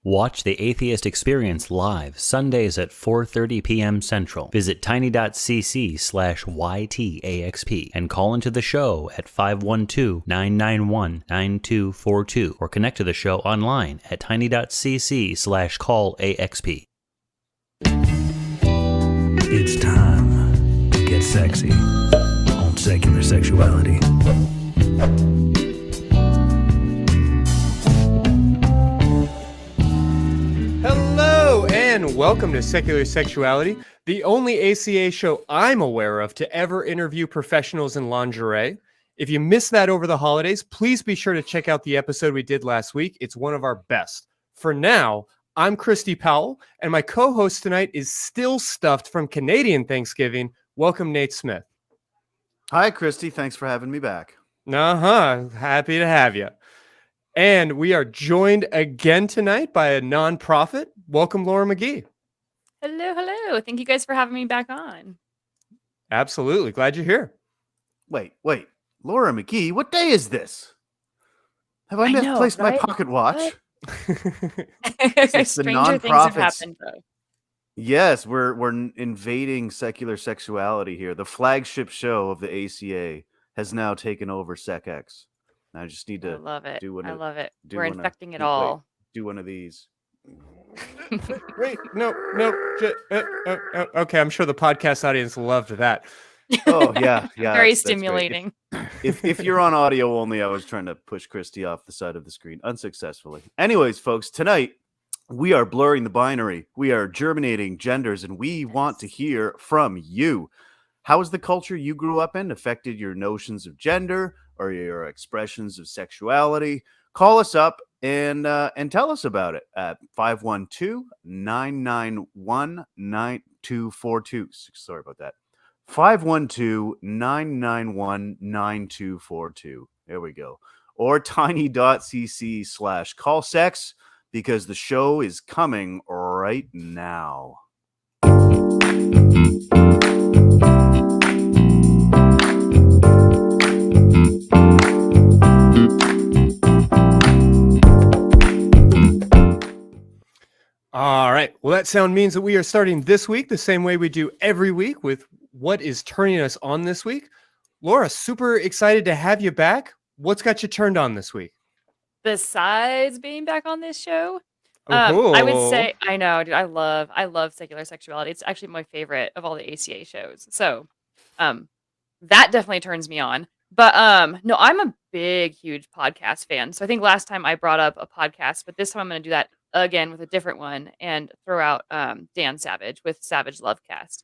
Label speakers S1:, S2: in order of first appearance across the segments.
S1: Watch The Atheist Experience live Sundays at 4:30 p.m. Central. Visit tiny.cc/YTAXP and call into the show at 512-991-9242 or connect to the show online at tiny.cc/callaxp.
S2: It's time to get sexy on Secular Sexuality.
S3: Hello and welcome to Secular Sexuality, the only ACA show I'm aware of to ever interview professionals in lingerie. If you missed that over the holidays, please be sure to check out the episode we did last week. It's one of our best. For now, I'm Christy Powell, and my co-host tonight is still stuffed from Canadian Thanksgiving. Welcome, Nate Smith.
S4: Hi, Christy. Thanks for having me back.
S3: Happy to have you. And we are joined again tonight by a nonprofit. Welcome, Laura Magee.
S5: Hello. Thank you guys for having me back on.
S3: Absolutely. Glad you're here.
S4: Wait. Laura Magee, what day is this? Have I misplaced my pocket watch?
S5: It's the Stranger things have happened, though.
S4: Yes, we're invading Secular Sexuality here. The flagship show of the ACA has now taken over SecX. I just need to do one.
S5: I love it. We're infecting it all.
S4: Do one of these.
S3: Wait, no. Okay, I'm sure the podcast audience loved that.
S4: Oh yeah.
S5: Very stimulating.
S4: If you're on audio only, I was trying to push Christy off the side of the screen unsuccessfully. Anyways, folks, tonight we are blurring the binary. We are germinating genders, and we want to hear from you. How has the culture you grew up in affected your notions of gender or your expressions of sexuality? Call us up and tell us about it at 512-991-9242. Sorry about that. 512-991-9242. There we go. Or tiny.cc/callsex, because the show is coming right now.
S3: All right. Well, that sound means that we are starting this week the same way we do every week with what is turning us on this week. Laura, super excited to have you back. What's got you turned on this week?
S5: Besides being back on this show, I would say, I know, dude, I love Secular Sexuality. It's actually my favorite of all the ACA shows. So that definitely turns me on. But no, I'm a huge podcast fan. So I think last time I brought up a podcast, but this time I'm going to do that again with a different one and throw out Dan Savage with Savage Lovecast.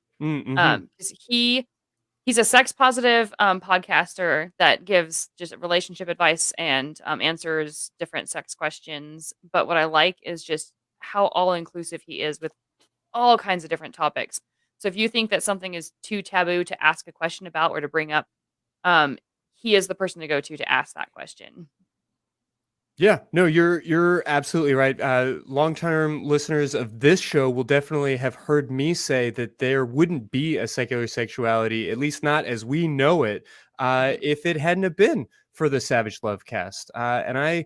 S5: He's a sex positive podcaster that gives just relationship advice and answers different sex questions. But what I like is just how all inclusive he is with all kinds of different topics. So if you think that something is too taboo to ask a question about or to bring up, he is the person to go to ask that question.
S3: Yeah, no, you're absolutely right. Long-term listeners of this show will definitely have heard me say that there wouldn't be a Secular Sexuality, at least not as we know it, if it hadn't have been for the Savage Lovecast. And I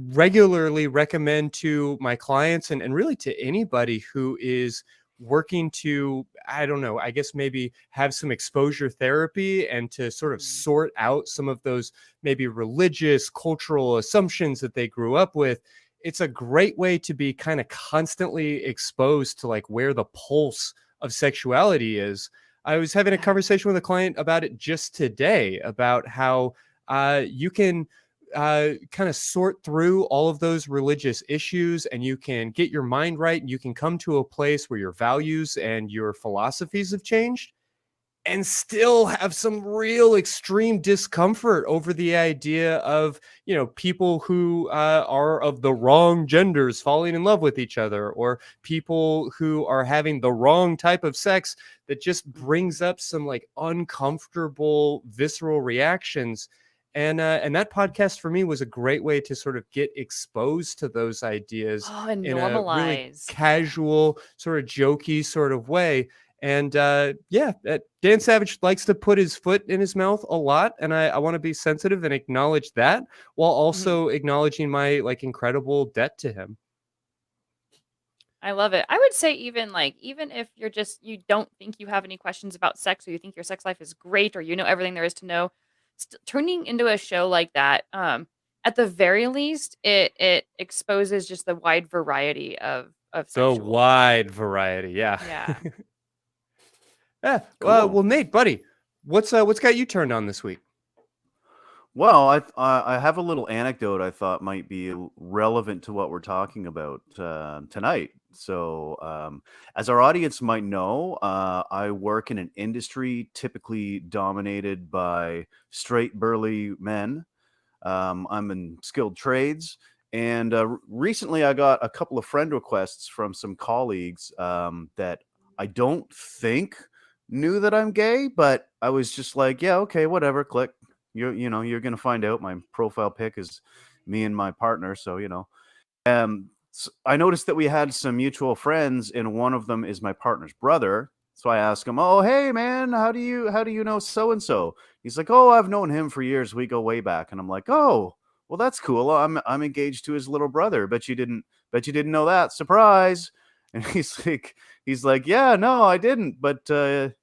S3: regularly recommend to my clients and really to anybody who is working to, I don't know, I guess maybe have some exposure therapy and to sort of sort out some of those maybe religious, cultural assumptions that they grew up with. It's a great way to be kind of constantly exposed to like where the pulse of sexuality is. I was having a conversation with a client about it just today, about how you can kind of sort through all of those religious issues and you can get your mind right and you can come to a place where your values and your philosophies have changed and still have some real extreme discomfort over the idea of, you know, people who are of the wrong genders falling in love with each other, or people who are having the wrong type of sex that just brings up some like uncomfortable, visceral reactions. And that podcast for me was a great way to sort of get exposed to those ideas
S5: and
S3: in
S5: normalize.
S3: a really casual, sort of jokey sort of way. And Dan Savage likes to put his foot in his mouth a lot. And I want to be sensitive and acknowledge that while also acknowledging my like incredible debt to him.
S5: I love it. I would say even if you don't think you have any questions about sex, or you think your sex life is great, or you know everything there is to know, turning into a show like that, at the very least, it exposes just the wide variety of
S3: The
S5: sexual.
S3: wide variety, yeah.
S5: Yeah.
S3: Yeah.
S4: Cool.
S3: Well, Nate, buddy, what's got you turned on this week?
S4: Well, I have a little anecdote I thought might be relevant to what we're talking about tonight. So, as our audience might know, I work in an industry typically dominated by straight, burly men. I'm in skilled trades, and recently I got a couple of friend requests from some colleagues that I don't think knew that I'm gay, but I was just like, yeah, okay, whatever, click. You're gonna find out. My profile pic is me and my partner, so I noticed that we had some mutual friends, and one of them is my partner's brother. So I asked him, "Oh, hey man, how do you know so and so?" He's like, "Oh, I've known him for years. We go way back." And I'm like, "Oh, well, that's cool. I'm engaged to his little brother. Bet you didn't know that. Surprise!" And he's like, "Yeah, no, I didn't. But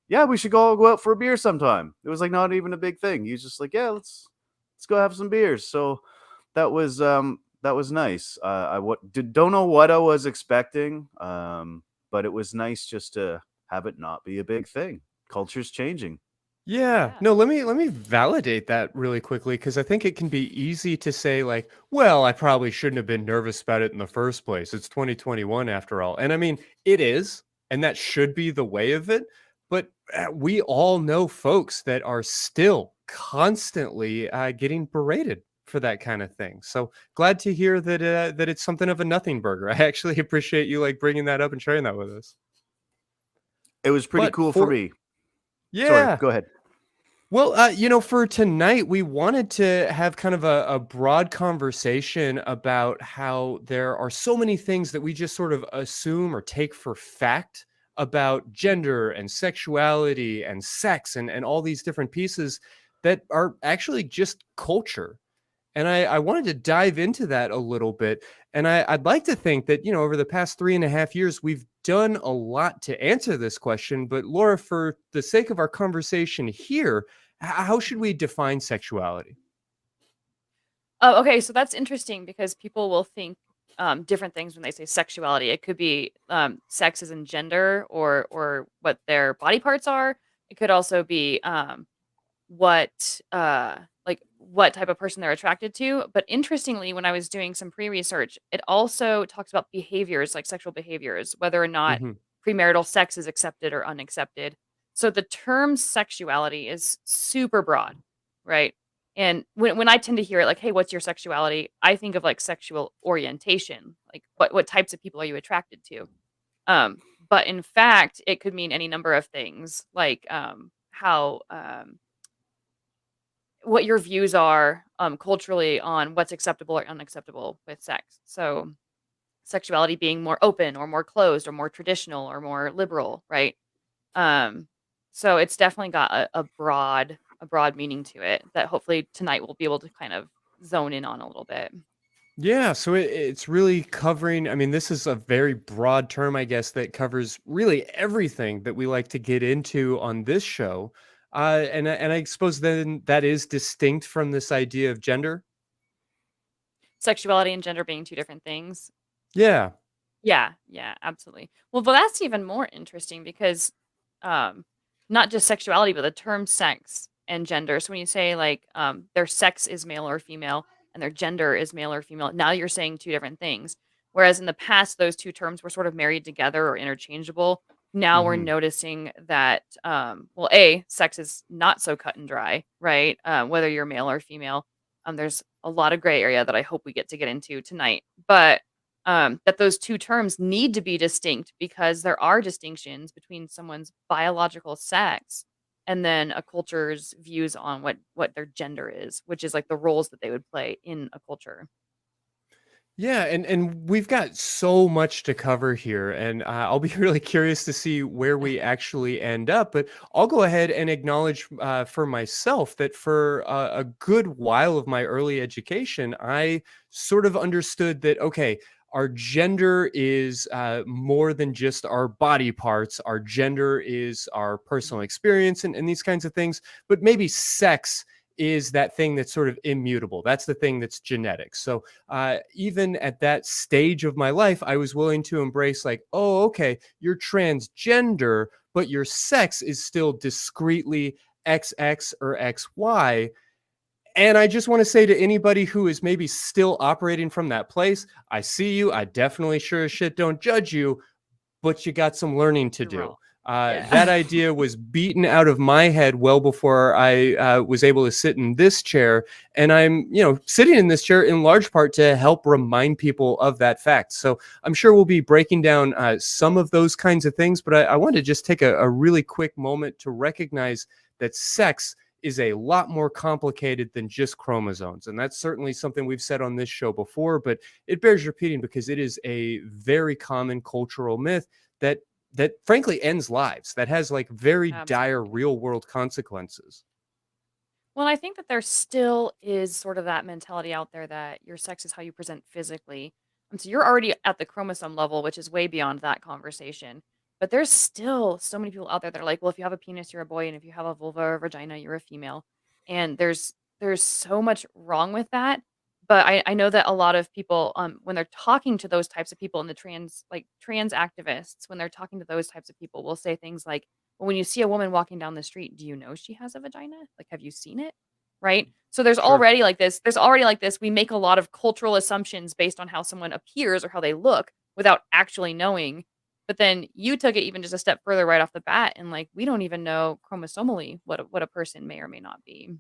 S4: yeah, we should go out for a beer sometime." It was like not even a big thing. He's just like, "Yeah, let's go have some beers." So that was nice. Don't know what I was expecting, but it was nice just to have it not be a big thing. Culture's changing.
S3: Yeah.
S5: Yeah.
S3: No, let me validate that really quickly, because I think it can be easy to say like, well, I probably shouldn't have been nervous about it in the first place. It's 2021 after all. And I mean, it is, and that should be the way of it. But we all know folks that are still constantly getting berated for that kind of thing. So glad to hear that it's something of a nothing burger. I actually appreciate you like bringing that up and sharing that with us.
S4: It was pretty
S3: But
S4: cool for
S3: for
S4: me. Sorry,
S3: yeah.
S4: go ahead.
S3: Well, for tonight, we wanted to have kind of a broad conversation about how there are so many things that we just sort of assume or take for fact about gender and sexuality and sex and all these different pieces that are actually just culture. And I wanted to dive into that a little bit. And I'd like to think that, over the past 3.5 years, we've done a lot to answer this question. But Laura, for the sake of our conversation here, how should we define sexuality?
S5: Oh, okay. So that's interesting because people will think different things when they say sexuality. It could be sex as in gender or what their body parts are. It could also be what what type of person they're attracted to. But interestingly, when I was doing some pre-research, it also talks about behaviors, like sexual behaviors, whether or not
S3: Hmm.
S5: premarital sex is accepted or unaccepted. So the term sexuality is super broad, right? And when I tend to hear it like, hey, what's your sexuality? I think of like sexual orientation, like what types of people are you attracted to? But in fact, it could mean any number of things, like how what your views are culturally on what's acceptable or unacceptable with sex. So sexuality being more open or more closed or more traditional or more liberal, right? Um, so it's definitely got a broad meaning to it that hopefully tonight we'll be able to kind of zone in on a little bit.
S3: Yeah, so it's really covering. I mean, this is a very broad term, I guess, that covers really everything that we like to get into on this show. And I suppose then that is distinct from this idea of gender.
S5: Sexuality and gender being two different things.
S3: Yeah.
S5: Yeah, yeah, absolutely. Well, but that's even more interesting because um not just sexuality, but the term sex and gender. So when you say like their sex is male or female and their gender is male or female, now you're saying two different things. Whereas in the past those two terms were sort of married together or interchangeable. Now we're
S3: Hmm.
S5: noticing that well, A, sex is not so cut and dry, right? Whether you're male or female. There's a lot of gray area that I hope we get into tonight. But that those two terms need to be distinct because there are distinctions between someone's biological sex and then a culture's views on what their gender is, which is like the roles that they would play in a culture.
S3: Yeah, and we've got so much to cover here, and I'll be really curious to see where we actually end up. But I'll go ahead and acknowledge for myself that for a good while of my early education, I sort of understood that okay, our gender is more than just our body parts. Our gender is our personal experience and these kinds of things. But maybe sex is that thing that's sort of immutable. That's the thing that's genetic. So even at that stage of my life, I was willing to embrace like, oh, okay, you're transgender, but your sex is still discreetly XX or XY. And I just want to say to anybody who is maybe still operating from that place, I see you. I definitely sure as shit don't judge you, but you got some learning to
S5: You're
S3: do.
S5: wrong. Yeah.
S3: That idea was beaten out of my head well before I was able to sit in this chair. And I'm, sitting in this chair in large part to help remind people of that fact. So I'm sure we'll be breaking down some of those kinds of things, but I wanted to just take a really quick moment to recognize that sex is a lot more complicated than just chromosomes. And that's certainly something we've said on this show before, but it bears repeating because it is a very common cultural myth that frankly ends lives, that has like very dire
S5: Absolutely.
S3: real world consequences.
S5: Well, I think that there still is sort of that mentality out there that your sex is how you present physically. And so you're already at the chromosome level, which is way beyond that conversation. But there's still so many people out there that are like, well, if you have a penis, you're a boy, and if you have a vulva or vagina, you're a female. And there's so much wrong with that. But I know that a lot of people, when they're talking to those types of people and the trans activists, when they're talking to those types of people, will say things like, well, when you see a woman walking down the street, do you know she has a vagina? Like, have you seen it? Right? So
S3: Sure.
S5: there's already like this, we make a lot of cultural assumptions based on how someone appears or how they look without actually knowing. But then you took it even just a step further right off the bat, and like we don't even know chromosomally what a person may or may not be.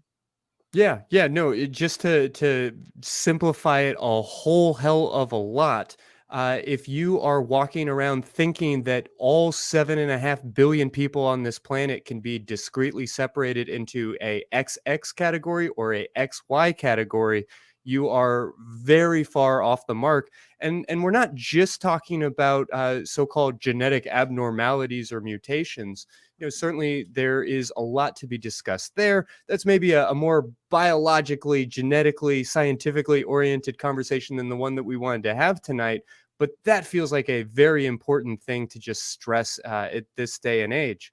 S3: Yeah, no, just to simplify it a whole hell of a lot. If you are walking around thinking that all 7.5 billion people on this planet can be discreetly separated into a XX category or a XY category, you are very far off the mark. And we're not just talking about so-called genetic abnormalities or mutations. Certainly there is a lot to be discussed there. That's maybe a more biologically, genetically, scientifically oriented conversation than the one that we wanted to have tonight. But that feels like a very important thing to just stress at this day and age.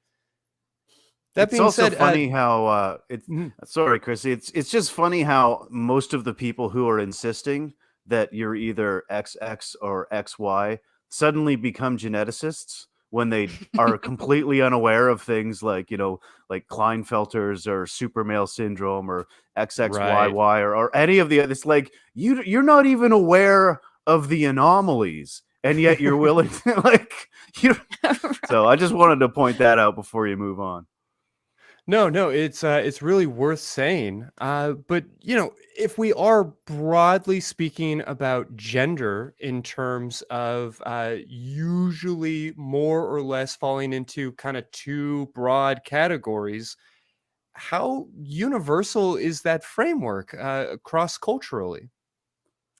S3: That
S4: It's
S3: being
S4: also
S3: said,
S4: funny how it's
S3: mhm,
S4: sorry, Chrissy. It's just funny how most of the people who are insisting that you're either XX or XY suddenly become geneticists when they are completely unaware of things like, like Klinefelter's or super male syndrome or
S3: right.
S4: XXYY or any of the it's like you're not even aware of the anomalies, and yet you're willing to you so I just wanted to point that out before you move on.
S3: No, it's really worth saying. But if we are broadly speaking about gender in terms of usually more or less falling into kind of two broad categories, how universal is that framework cross culturally?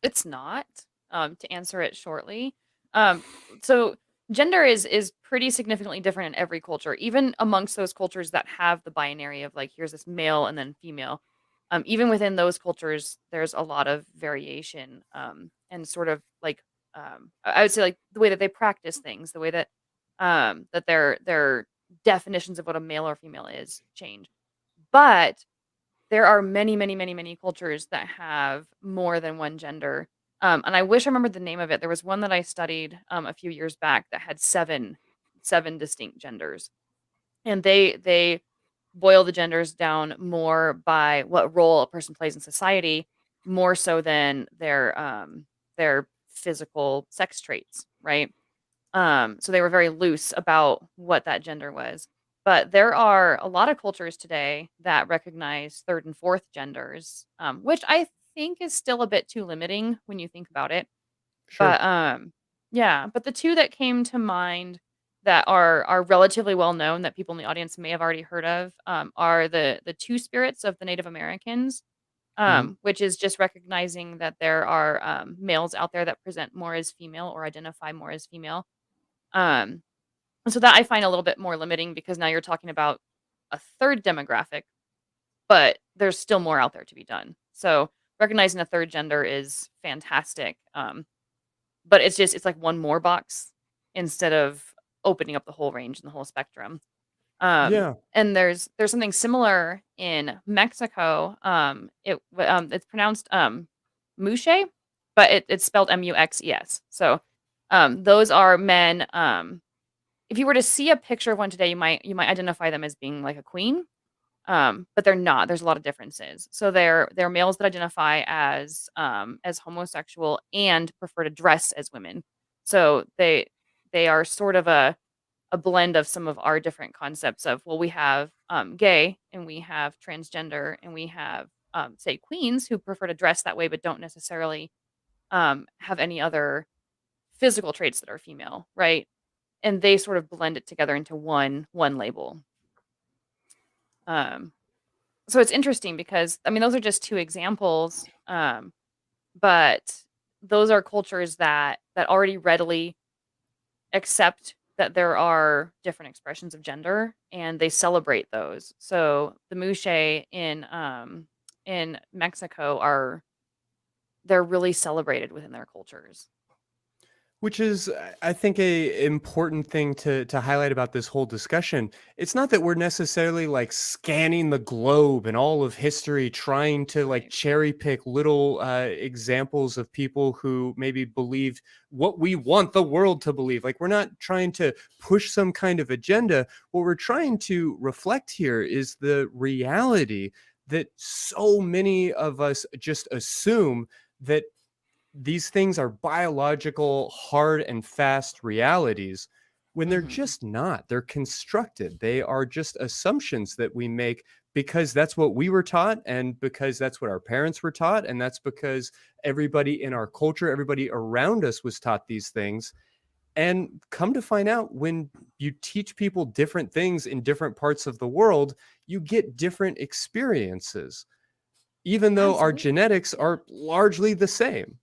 S5: It's not, to answer it shortly. Um, so gender is pretty significantly different in every culture, even amongst those cultures that have the binary of like here's this male and then female. Even within those cultures, there's a lot of variation, and sort of like I would say like the way that they practice things, the way that that their definitions of what a male or female is change. But there are many, many, many, many cultures that have more than one gender. And I wish I remembered the name of it. There was one that I studied a few years back that had seven distinct genders. And they boil the genders down more by what role a person plays in society, more so than their physical sex traits, right? So they were very loose about what that gender was. But there are a lot of cultures today that recognize third and fourth genders, which I think is still a bit too limiting when you think about it.
S3: Sure.
S5: But yeah, but the two that came to mind that are relatively well known that people in the audience may have already heard of, are the two spirits of the Native Americans,
S3: Hmm.
S5: which is just recognizing that there are males out there that present more as female or identify more as female. Um, so that I find a little bit more limiting because now you're talking about a third demographic, but there's still more out there to be done. So recognizing a third gender is fantastic. but it's like one more box instead of opening up the whole range and the whole spectrum.
S3: Yeah.
S5: And there's something similar in Mexico. It's pronounced Muxe, but it's spelled Muxes. So those are men. If you were to see a picture of one today, you might identify them as being like a queen. But they're not. There's a lot of differences. So they're males that identify as homosexual and prefer to dress as women. So they are sort of a blend of some of our different concepts of, well, we have gay and we have transgender and we have say queens who prefer to dress that way but don't necessarily have any other physical traits that are female, right? And they sort of blend it together into one label. So it's interesting because I mean those are just two examples, but those are cultures that already readily accept that there are different expressions of gender and they celebrate those. So the Muxe in Mexico they're really celebrated within their cultures.
S3: Which is, I think, a important thing to highlight about this whole discussion. It's not that we're necessarily like scanning the globe and all of history, trying to like
S5: Right.
S3: cherry pick little examples of people who maybe believed what we want the world to believe. Like we're not trying to push some kind of agenda. What we're trying to reflect here is the reality that so many of us just assume that these things are biological, hard and fast realities when they're just not. They're constructed. They are just assumptions that we make because that's what we were taught and because that's what our parents were taught. And that's because everybody in our culture, everybody around us was taught these things. And come to find out, when you teach people different things in different parts of the world, you get different experiences, even though our
S5: Absolutely.
S3: genetics are largely the same.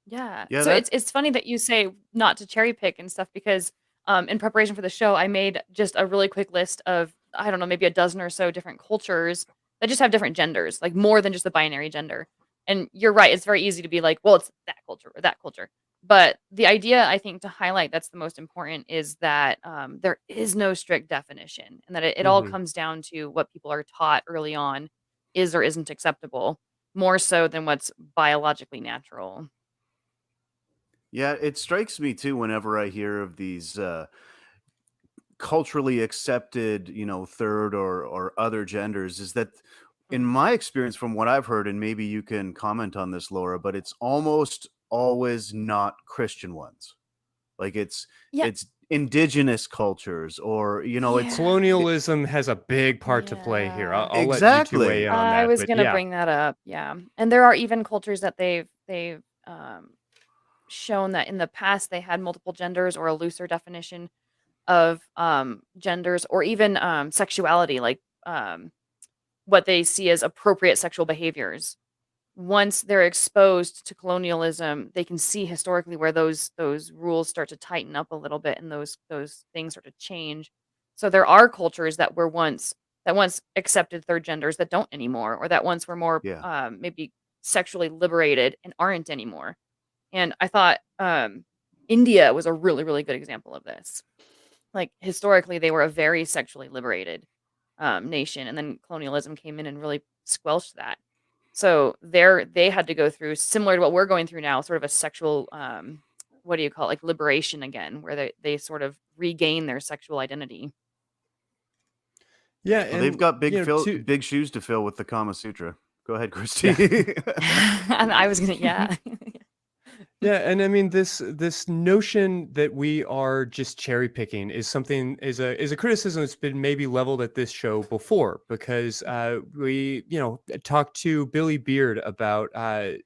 S5: Yeah.
S4: Yeah,
S5: So
S4: that
S5: it's funny that you say not to cherry pick and stuff because in preparation for the show, I made just a really quick list of, I don't know, maybe a dozen or so different cultures that just have different genders, like more than just the binary gender. And you're right, it's very easy to be like, well, it's that culture or that culture. But the idea I think to highlight that's the most important is that there is no strict definition and that it all
S3: Mhm.
S5: comes down to what people are taught early on is or isn't acceptable, more so than what's biologically natural.
S4: Yeah, it strikes me too whenever I hear of these culturally accepted, third or other genders, is that in
S5: Mhm.
S4: my experience, from what I've heard, and maybe you can comment on this, Laura, but it's almost always not Christian ones. Like
S5: Yeah.
S4: it's indigenous cultures, or
S5: Yeah.
S3: Colonialism has a big part to play here.
S5: Yeah.
S3: I'll let you two weigh
S4: exactly.
S3: in on
S5: I
S3: that,
S5: was
S3: but
S5: gonna
S3: yeah.
S5: bring that up. Yeah. And there are even cultures that they've shown that in the past they had multiple genders or a looser definition of genders or even sexuality, like what they see as appropriate sexual behaviors. Once they're exposed to colonialism, they can see historically where those rules start to tighten up a little bit and those things start to change. So there are cultures that once accepted third genders that don't anymore, or that once were more
S4: Yeah.
S5: maybe sexually liberated and aren't anymore. And I thought India was a really, really good example of this. Like historically, they were a very sexually liberated nation, and then colonialism came in and really squelched that. So they had to go through similar to what we're going through now, sort of a sexual what do you call it, like liberation again, where they sort of regain their sexual identity.
S3: Yeah,
S4: Well, they've
S3: and
S4: got
S3: to
S4: big shoes to fill with the Kama Sutra. Go ahead,
S3: yeah.
S4: Christy.
S5: And I was gonna, yeah.
S3: Yeah, and I mean this notion that we are just cherry picking is something is a criticism that's been maybe leveled at this show before because we talked to Billy Beard about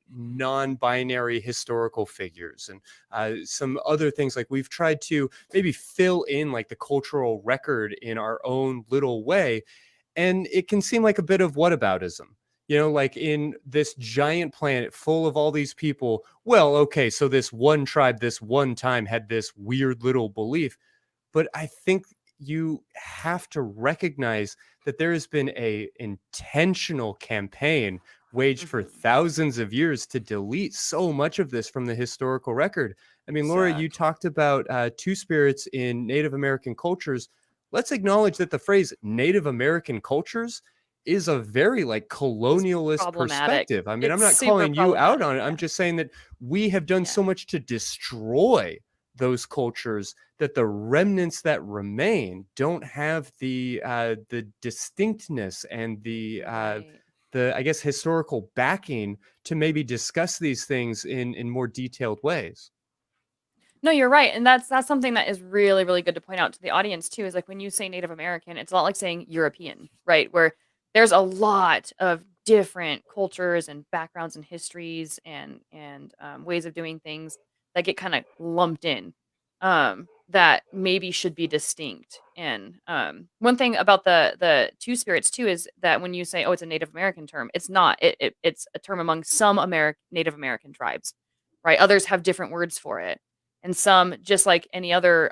S3: non-binary historical figures and some other things. Like we've tried to maybe fill in like the cultural record in our own little way, and it can seem like a bit of whataboutism. Like in this giant planet full of all these people. Well, okay, so this one tribe, this one time had this weird little belief. But I think you have to recognize that there has been a intentional campaign waged for
S5: Mhm.
S3: thousands of years to delete so much of this from the historical record. I mean, Laura, you
S4: Exactly.
S3: talked about two spirits in Native American cultures. Let's acknowledge that the phrase Native American cultures is a very like
S5: It's
S3: colonialist
S5: problematic.
S3: perspective. I mean, I'm
S5: It's
S3: not
S5: super
S3: calling you out
S5: problematic.
S3: on it. I'm
S5: Yeah.
S3: just saying that we have done
S5: Yeah.
S3: so much to destroy those cultures that the remnants that remain don't have the distinctness and
S5: Right.
S3: the I guess historical backing to maybe discuss these things in more detailed ways.
S5: No, you're right, and that's something that is really, really good to point out to the audience too, is like when you say Native American, it's a lot like saying European, right? Where there's a lot of different cultures and backgrounds and histories and ways of doing things that get kind of lumped in, that maybe should be distinct. And one thing about the two spirits too is that when you say, "Oh, it's a Native American term," it's not. It's a term among some Native American tribes, right? Others have different words for it, and some, just like any other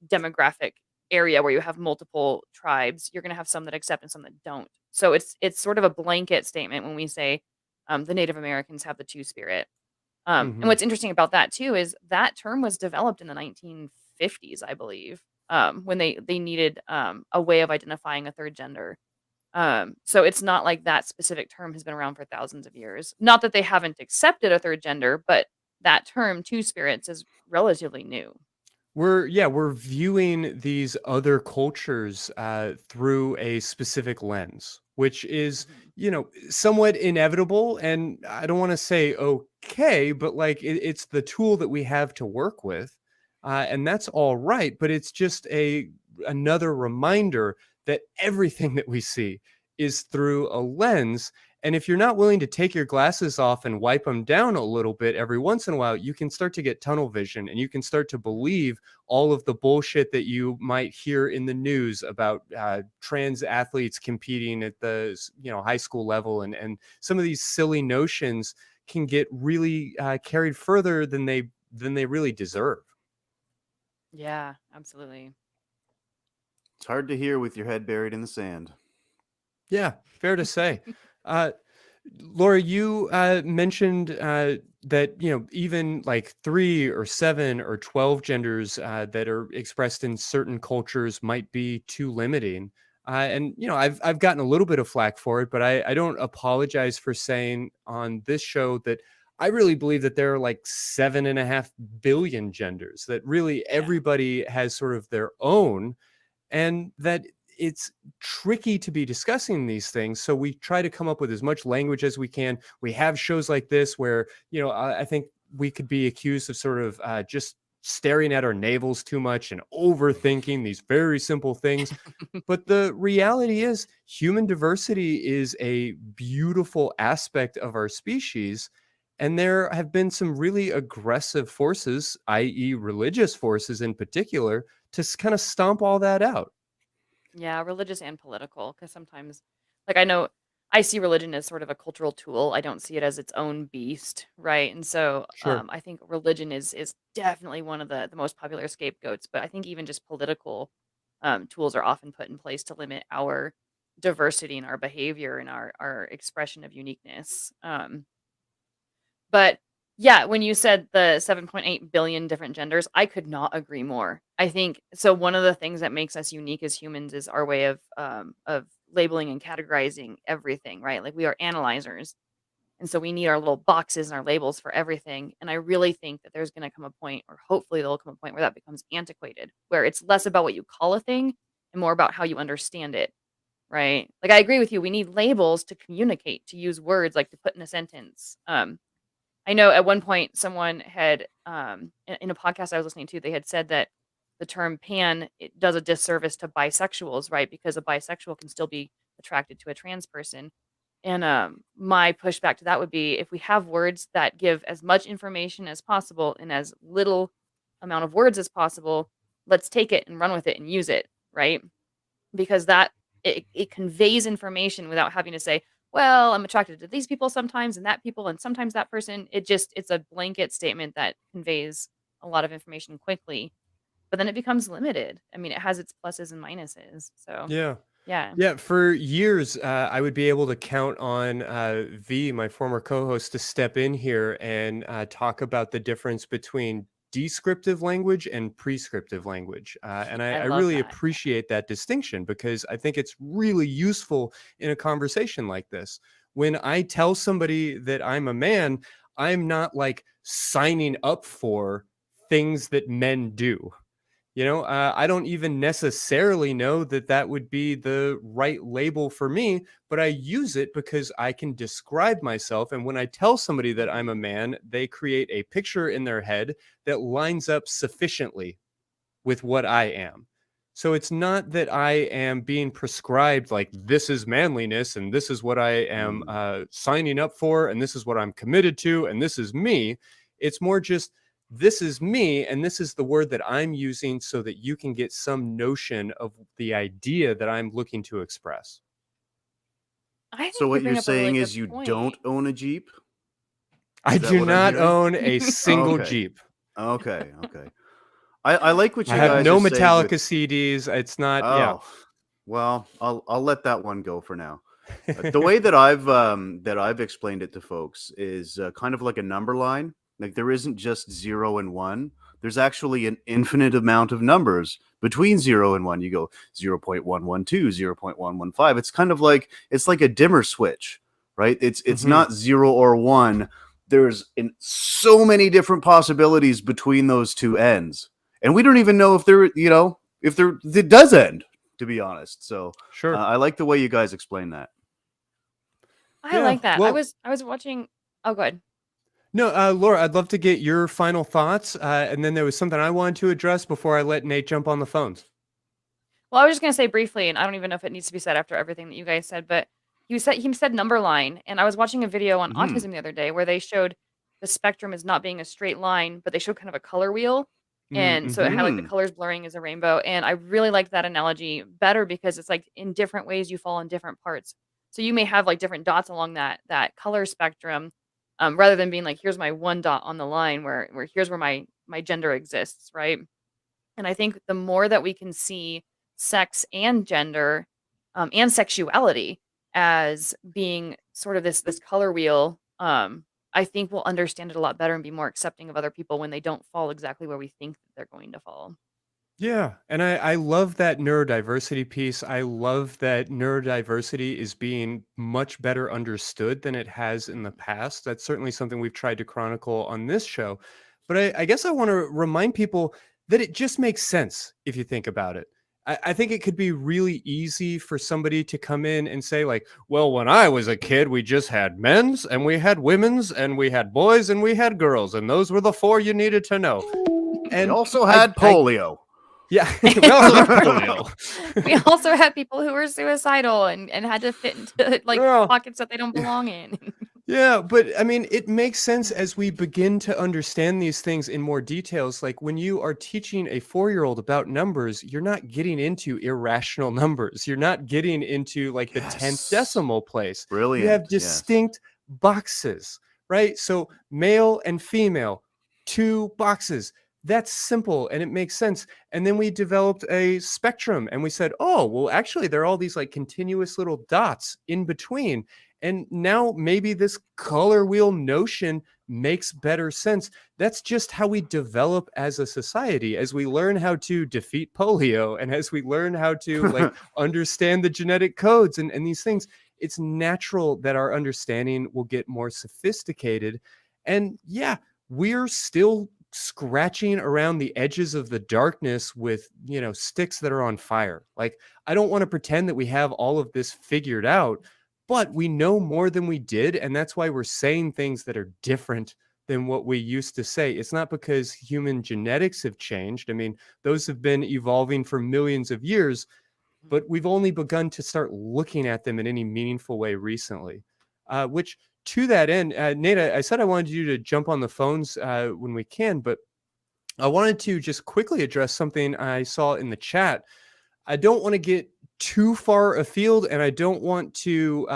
S5: demographic area where you have multiple tribes, you're going to have some that accept and some that don't. So it's sort of a blanket statement when we say the Native Americans have the two spirit. And
S3: Hmm.
S5: what's interesting about that too is that term was developed in the 1950s, I believe, when they needed a way of identifying a third gender. So it's not like that specific term has been around for thousands of years. Not that they haven't accepted a third gender, but that term, two spirits, is relatively new.
S3: We're viewing these other cultures through a specific lens, which is
S5: Mhm.
S3: somewhat inevitable, and I don't want to say okay, but like it's the tool that we have to work with, and that's all right. But it's just a another reminder that everything that we see is through a lens. And if you're not willing to take your glasses off and wipe them down a little bit every once in a while, you can start to get tunnel vision and you can start to believe all of the bullshit that you might hear in the news about trans athletes competing at the high school level, and some of these silly notions can get really carried further than they really deserve.
S5: Yeah, absolutely.
S4: It's hard to hear with your head buried in the sand.
S3: Yeah, fair to say. uh, Laura, you mentioned that even like 3 or 7 or 12 genders that are expressed in certain cultures might be too limiting. And I've gotten a little bit of flack for it, but I don't apologize for saying on this show that I really believe that there are like 7.5 billion genders, that really
S5: Yeah.
S3: everybody has sort of their own, and that it's tricky to be discussing these things. So we try to come up with as much language as we can. We have shows like this where, I think we could be accused of sort of just staring at our navels too much and overthinking these very simple things. But the reality is, human diversity is a beautiful aspect of our species. And there have been some really aggressive forces, i.e., religious forces in particular, to kind of stomp all that out.
S5: Yeah, religious and political, because sometimes, like, I know I see religion as sort of a cultural tool. I don't see it as its own beast, right? And so,
S3: Sure.
S5: I think religion is definitely one of the most popular scapegoats. But I think even just political tools are often put in place to limit our diversity and our behavior and our expression of uniqueness. But yeah, when you said the 7.8 billion different genders, I could not agree more. I think so. One of the things that makes us unique as humans is our way of labeling and categorizing everything, right? Like, we are analyzers, and so we need our little boxes and our labels for everything. And I really think that there's going to come a point, or hopefully there'll come a point, where that becomes antiquated, where it's less about what you call a thing and more about how you understand it, right? Like, I agree with you. We need labels to communicate, to use words, like to put in a sentence. I know at one point someone had, in a podcast I was listening to, they had said that the term pan, it does a disservice to bisexuals, right? Because a bisexual can still be attracted to a trans person. And my pushback to that would be, if we have words that give as much information as possible in as little amount of words as possible, let's take it and run with it and use it, right? Because that it conveys information without having to say, "Well, I'm attracted to these people sometimes and that people and sometimes that person." It's a blanket statement that conveys a lot of information quickly, but then it becomes limited. I mean, it has its pluses and minuses. So,
S3: Yeah.
S5: Yeah.
S3: Yeah, for years, I would be able to count on V, my former co-host, to step in here and talk about the difference between descriptive language and prescriptive language. And
S5: I
S3: I
S5: love
S3: really
S5: that.
S3: appreciate that distinction because I think it's really useful in a conversation like this. When I tell somebody that I'm a man, I'm not like signing up for things that men do. I don't even necessarily know that that would be the right label for me, but I use it because I can describe myself. And when I tell somebody that I'm a man, they create a picture in their head that lines up sufficiently with what I am. So it's not that I am being prescribed like this is manliness and this is what I am signing up for and this is what I'm committed to and this is me. It's more just this is me and this is the word that I'm using so that you can get some notion of the idea that I'm looking to express.
S5: I
S4: So
S5: think you
S4: what you're
S5: bring up a really
S4: saying
S5: good
S4: is you don't
S5: point.
S4: own a Jeep?
S3: I
S4: Is that
S3: do
S4: what I'm
S3: not
S4: hearing?
S3: own a single
S4: Okay.
S3: Jeep.
S4: Okay. I like what
S3: I
S4: you
S3: have
S4: guys are
S3: no
S4: saying
S3: Metallica
S4: with
S3: CDs. It's not, yeah.
S4: oh, well, I'll let that one go for now. The way that I've explained it to folks is kind of like a number line. Like there isn't just 0 and 1. There's actually an infinite amount of numbers between 0 and 1. You go 0.112, 0.115. It's kind of like it's like a dimmer switch, right? It's
S3: Mhm.
S4: not 0 or 1. There's so many different possibilities between those two ends. And we don't even know if it does end, to be honest. So
S3: Sure.
S4: I like the way you guys explain that.
S5: I
S3: Yeah.
S5: like that.
S3: Well,
S5: I was watching. Oh, good.
S3: no, Laura, I'd love to get your final thoughts. And then there was something I wanted to address before I let Nate jump on the phones.
S5: Well, I was just gonna say briefly, and I don't even know if it needs to be said after everything that you guys said, but he said number line, and I was watching a video on
S4: Hmm.
S5: autism the other day where they showed the spectrum as not being a straight line, but they showed kind of a color wheel, and so it
S3: Mm-hmm.
S5: had like the colors blurring as a rainbow, and I really liked that analogy better because it's like in different ways you fall in different parts. So you may have like different dots along that color spectrum, rather than being like here's my one dot on the line where here's where my gender exists, right? And I think the more that we can see sex and gender, and sexuality as being sort of this color wheel, I think we'll understand it a lot better and be more accepting of other people when they don't fall exactly where we think that they're going to fall.
S3: Yeah. And I love that neurodiversity piece. I love that neurodiversity is being much better understood than it has in the past. That's certainly something we've tried to chronicle on this show. But I guess I want to remind people that it just makes sense if you think about it. I think it could be really easy for somebody to come in and say, like, well, when I was a kid, we just had men's and we had women's and we had boys and we had girls. And those were the four you needed to know.
S4: We
S3: And
S4: also had polio.
S3: yeah, we also have polio.
S5: We also have people who were suicidal and had to fit into like
S3: Well,
S5: pockets that they don't belong in.
S3: yeah, but I mean, it makes sense as we begin to understand these things in more details. Like when you are teaching a 4-year-old about numbers, you're not getting into irrational numbers. You're not getting into like the 10th
S4: Yes.
S3: decimal place. You
S4: Brilliant.
S3: have
S4: Yes.
S3: distinct boxes, right? So male and female, 2 boxes. That's simple and it makes sense. And then we developed a spectrum and we said, oh, well, actually, there are all these like continuous little dots in between. And now maybe this color wheel notion makes better sense. That's just how we develop as a society, as we learn how to defeat polio and as we learn how to like understand the genetic codes and these things. It's natural that our understanding will get more sophisticated. And yeah, we're still scratching around the edges of the darkness with, sticks that are on fire. Like, I don't want to pretend that we have all of this figured out, but we know more than we did. And that's why we're saying things that are different than what we used to say. It's not because human genetics have changed. I mean, those have been evolving for millions of years, but we've only begun to start looking at them in any meaningful way recently. Which, to that end, Nate, I said I wanted you to jump on the phones when we can, but I wanted to just quickly address something I saw in the chat. I don't want to get too far afield, and I don't want to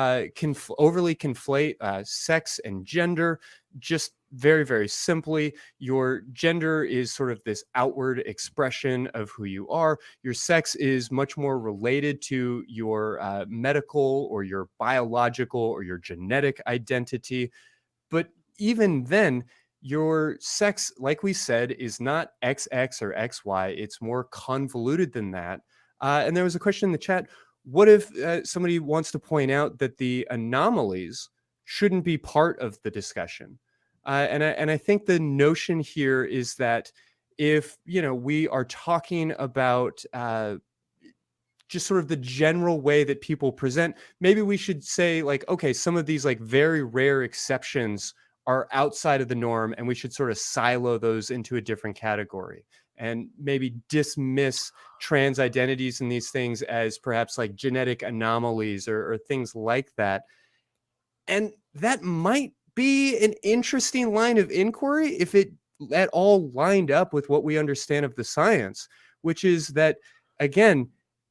S3: overly conflate sex and gender. Just very, very simply, your gender is sort of this outward expression of who you are. Your sex is much more related to your medical or your biological or your genetic identity. But even then, your sex, like we said, is not XX or XY. It's more convoluted than that. And there was a question in the chat. What if somebody wants to point out that the anomalies shouldn't be part of the discussion? And I think the notion here is that if, we are talking about just sort of the general way that people present, maybe we should say like, okay, some of these like very rare exceptions are outside of the norm, and we should sort of silo those into a different category and maybe dismiss trans identities and these things as perhaps like genetic anomalies or things like that. And that might be an interesting line of inquiry if it at all lined up with what we understand of the science, which is that, again,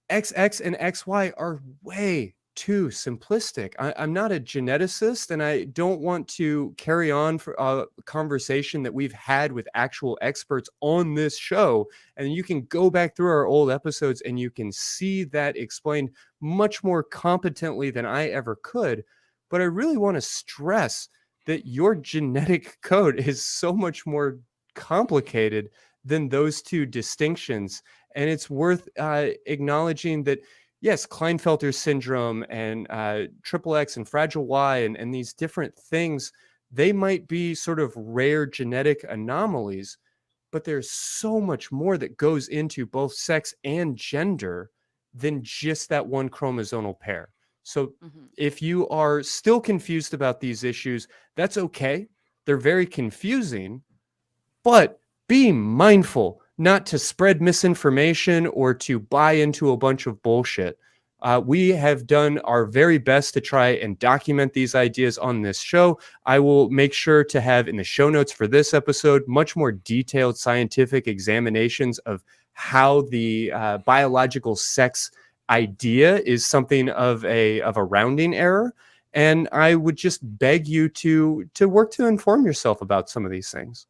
S3: XX and XY are way too simplistic. I'm not a geneticist, and I don't want to carry on for a conversation that we've had with actual experts on this show. And you can go back through our old episodes and you can see that explained much more competently than I ever could. But I really want to stress that your genetic code is so much more complicated than those two distinctions. And it's worth acknowledging that, yes, Klinefelter syndrome and triple X and Fragile Y and these different things, they might be sort of rare genetic anomalies, but there's so much more that goes into both sex and gender than just that one chromosomal pair. So if you are still confused about these issues, that's okay. They're very confusing, but be mindful not to spread misinformation or to buy into a bunch of bullshit. We have done our very best to try and document these ideas on this show. I will make sure to have in the show notes for this episode much more detailed scientific examinations of how the biological sex idea is something of a rounding error. And I would just beg you to work to inform yourself about some of these things.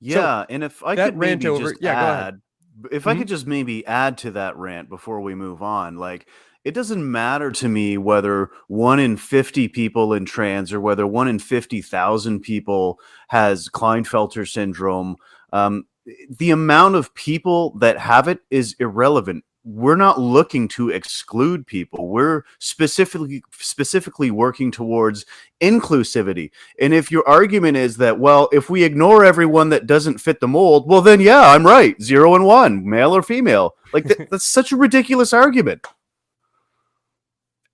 S4: Yeah,
S3: So
S4: and if I could maybe just
S3: go ahead.
S4: if I could just maybe add to that rant before we move on, like, it doesn't matter to me whether 1 in 50 people in trans or whether 1 in 50,000 people has Klinefelter syndrome. The amount of people that have it is irrelevant. We're not looking to exclude people. We're specifically working towards inclusivity. And if your argument is that, well, if we ignore everyone that doesn't fit the mold, well, then yeah, I'm right. 0 and 1, male or female. Like that's such a ridiculous argument.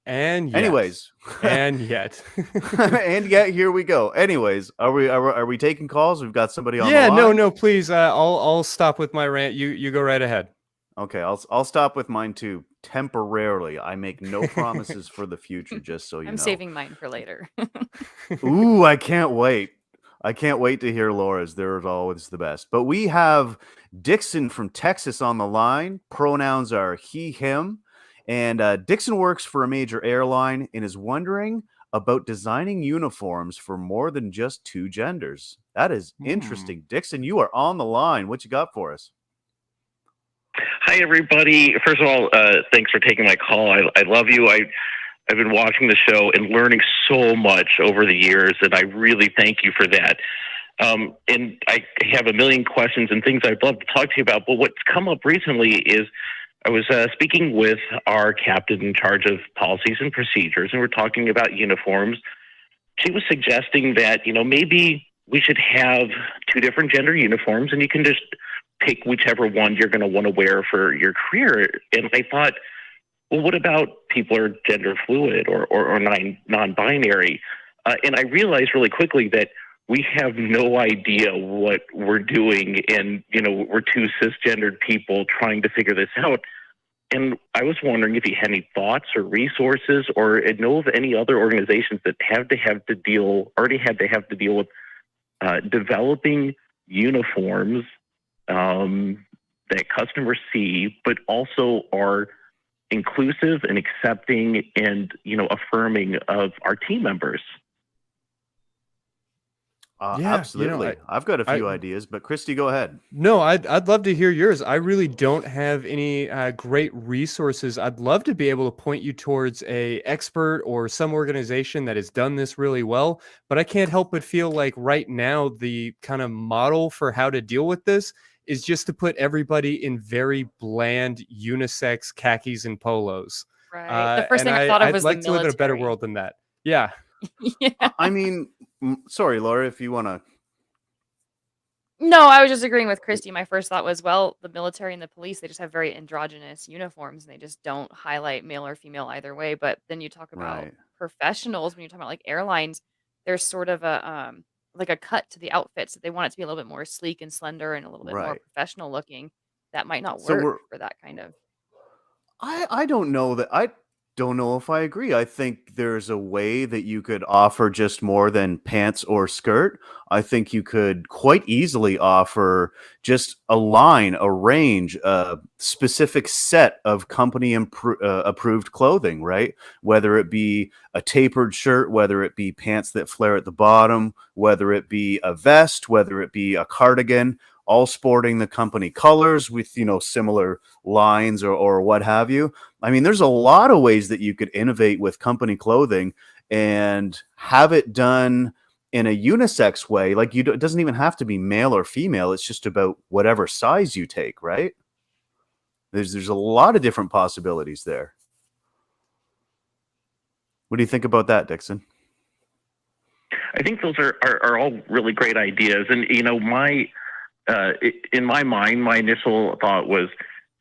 S3: And yet,
S4: anyways,
S3: and yet,
S4: and yet, here we go. Anyways, are we taking calls? We've got somebody on the line.
S3: No, please. I'll stop with my rant. You go right ahead.
S4: Okay, I'll stop with mine too, temporarily. I make no promises for the future, just so you know.
S5: I'm saving mine for later.
S4: Ooh, I can't wait. I can't wait to hear Laura's. They're always the best. But we have Dixon from Texas on the line. Pronouns are he, him. And Dixon works for a major airline and is wondering about designing uniforms for more than just 2 genders. That is interesting. Dixon, you are on the line. What you got for us?
S6: Hi, everybody. First of all, thanks for taking my call. I love you. I've been watching the show and learning so much over the years, and I really thank you for that. And I have a million questions and things I'd love to talk to you about, but what's come up recently is I was speaking with our captain in charge of policies and procedures, and we're talking about uniforms. She was suggesting that, maybe we should have 2 different gender uniforms, and you can just pick whichever one you're going to want to wear for your career. And I thought, well, what about people who are gender fluid or non-binary? And I realized really quickly that we have no idea what we're doing. And, we're 2 cisgendered people trying to figure this out. And I was wondering if you had any thoughts or resources or know of any other organizations that already had to deal with developing uniforms that customers see, but also are inclusive and accepting and, affirming of our team members.
S3: Yeah,
S4: Absolutely. I've got a few ideas, but Christy, go ahead.
S3: No, I'd love to hear yours. I really don't have any great resources. I'd love to be able to point you towards a expert or some organization that has done this really well, but I can't help but feel like right now the kind of model for how to deal with this is just to put everybody in very bland unisex khakis and polos.
S5: Right. The first
S3: And
S5: thing I thought of
S3: I'd
S5: was the
S3: like to live in a better
S5: military.
S3: world than that. Yeah.
S5: Yeah.
S4: I mean, sorry, Laura, if you want to.
S5: No, I was just agreeing with Christy. My first thought was, well, the military and the police, they just have very androgynous uniforms and they just don't highlight male or female either way. But then you talk about
S4: Right.
S5: professionals, when you talk about like airlines, there's sort of a like a cut to the outfits. They want it to be a little bit more sleek and slender and a little bit more
S4: Right.
S5: professional looking. That might not
S4: So
S5: work
S4: we're
S5: for that kind of.
S4: I don't know that I don't know if I agree. I think there's a way that you could offer just more than pants or skirt. I think you could quite easily offer just a line, a range, a specific set of company approved clothing, right? Whether it be a tapered shirt, whether it be pants that flare at the bottom, whether it be a vest, whether it be a cardigan, all sporting the company colors with, similar lines or what have you. I mean, there's a lot of ways that you could innovate with company clothing and have it done in a unisex way. Like it doesn't even have to be male or female. It's just about whatever size you take, right? There's a lot of different possibilities there. What do you think about that, Dixon?
S6: I think those are all really great ideas. And, in my mind, my initial thought was,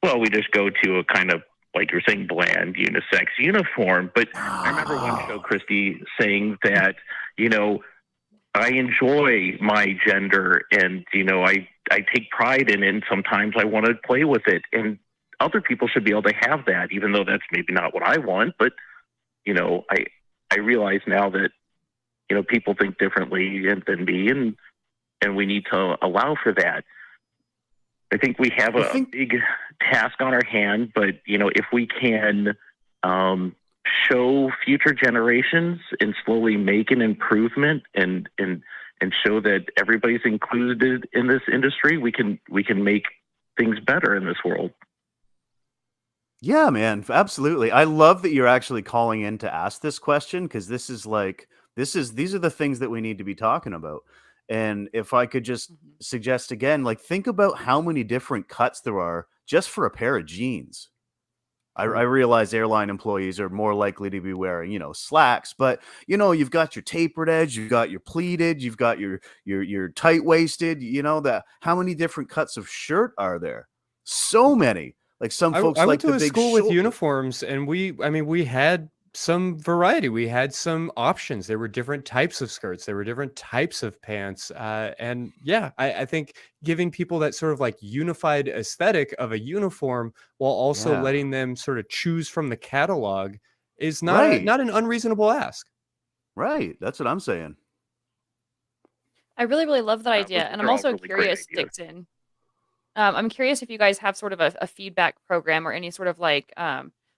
S6: well, we just go to a kind of, like you're saying, bland unisex uniform. But I remember one show, Christy, saying that, I enjoy my gender and, I take pride in it. And sometimes I want to play with it. And other people should be able to have that, even though that's maybe not what I want. But, I realize now that, people think differently than me, and we need to allow for that. I think we have a big task on our hand, but, if we can show future generations and slowly make an improvement and show that everybody's included in this industry, we can make things better in this world.
S4: Yeah, man, absolutely. I love that you're actually calling in to ask this question, because these are the things that we need to be talking about. And if I could just suggest again, like, think about how many different cuts there are just for a pair of jeans. I realize airline employees are more likely to be wearing, slacks, but you've got your tapered edge, you've got your pleated, you've got your tight waisted, that how many different cuts of shirt are there? So many. Like some folks
S3: I
S4: like
S3: went to
S4: the
S3: a
S4: big
S3: school with
S4: shoulder.
S3: uniforms, and we had some variety. We had some options. There were different types of skirts. There were different types of pants. And yeah, I think giving people that sort of like unified aesthetic of a uniform while also
S4: Yeah.
S3: letting them sort of choose from the catalog is
S4: Right.
S3: not an unreasonable ask.
S4: Right. That's what I'm saying.
S5: I really, really love that idea.
S6: Those
S5: And
S6: are
S5: I'm
S6: all
S5: also
S6: really great
S5: curious,
S6: ideas.
S5: Dixon. I'm curious if you guys have sort of a feedback program or any sort of like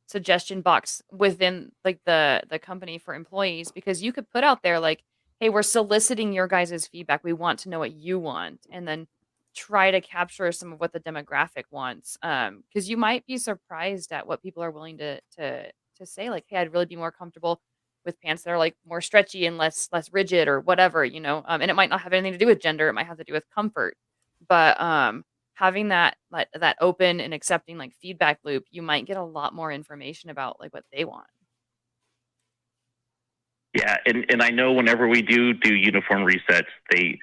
S5: suggestion box within like the company for employees, because you could put out there like, hey, we're soliciting your guys' feedback. We want to know what you want, and then try to capture some of what the demographic wants. Because you might be surprised at what people are willing to say. Like, hey, I'd really be more comfortable with pants that are like more stretchy and less rigid or whatever, and it might not have anything to do with gender. It might have to do with comfort. But having that that open and accepting like feedback loop, you might get a lot more information about like what they want.
S6: Yeah, and I know whenever we do uniform resets, they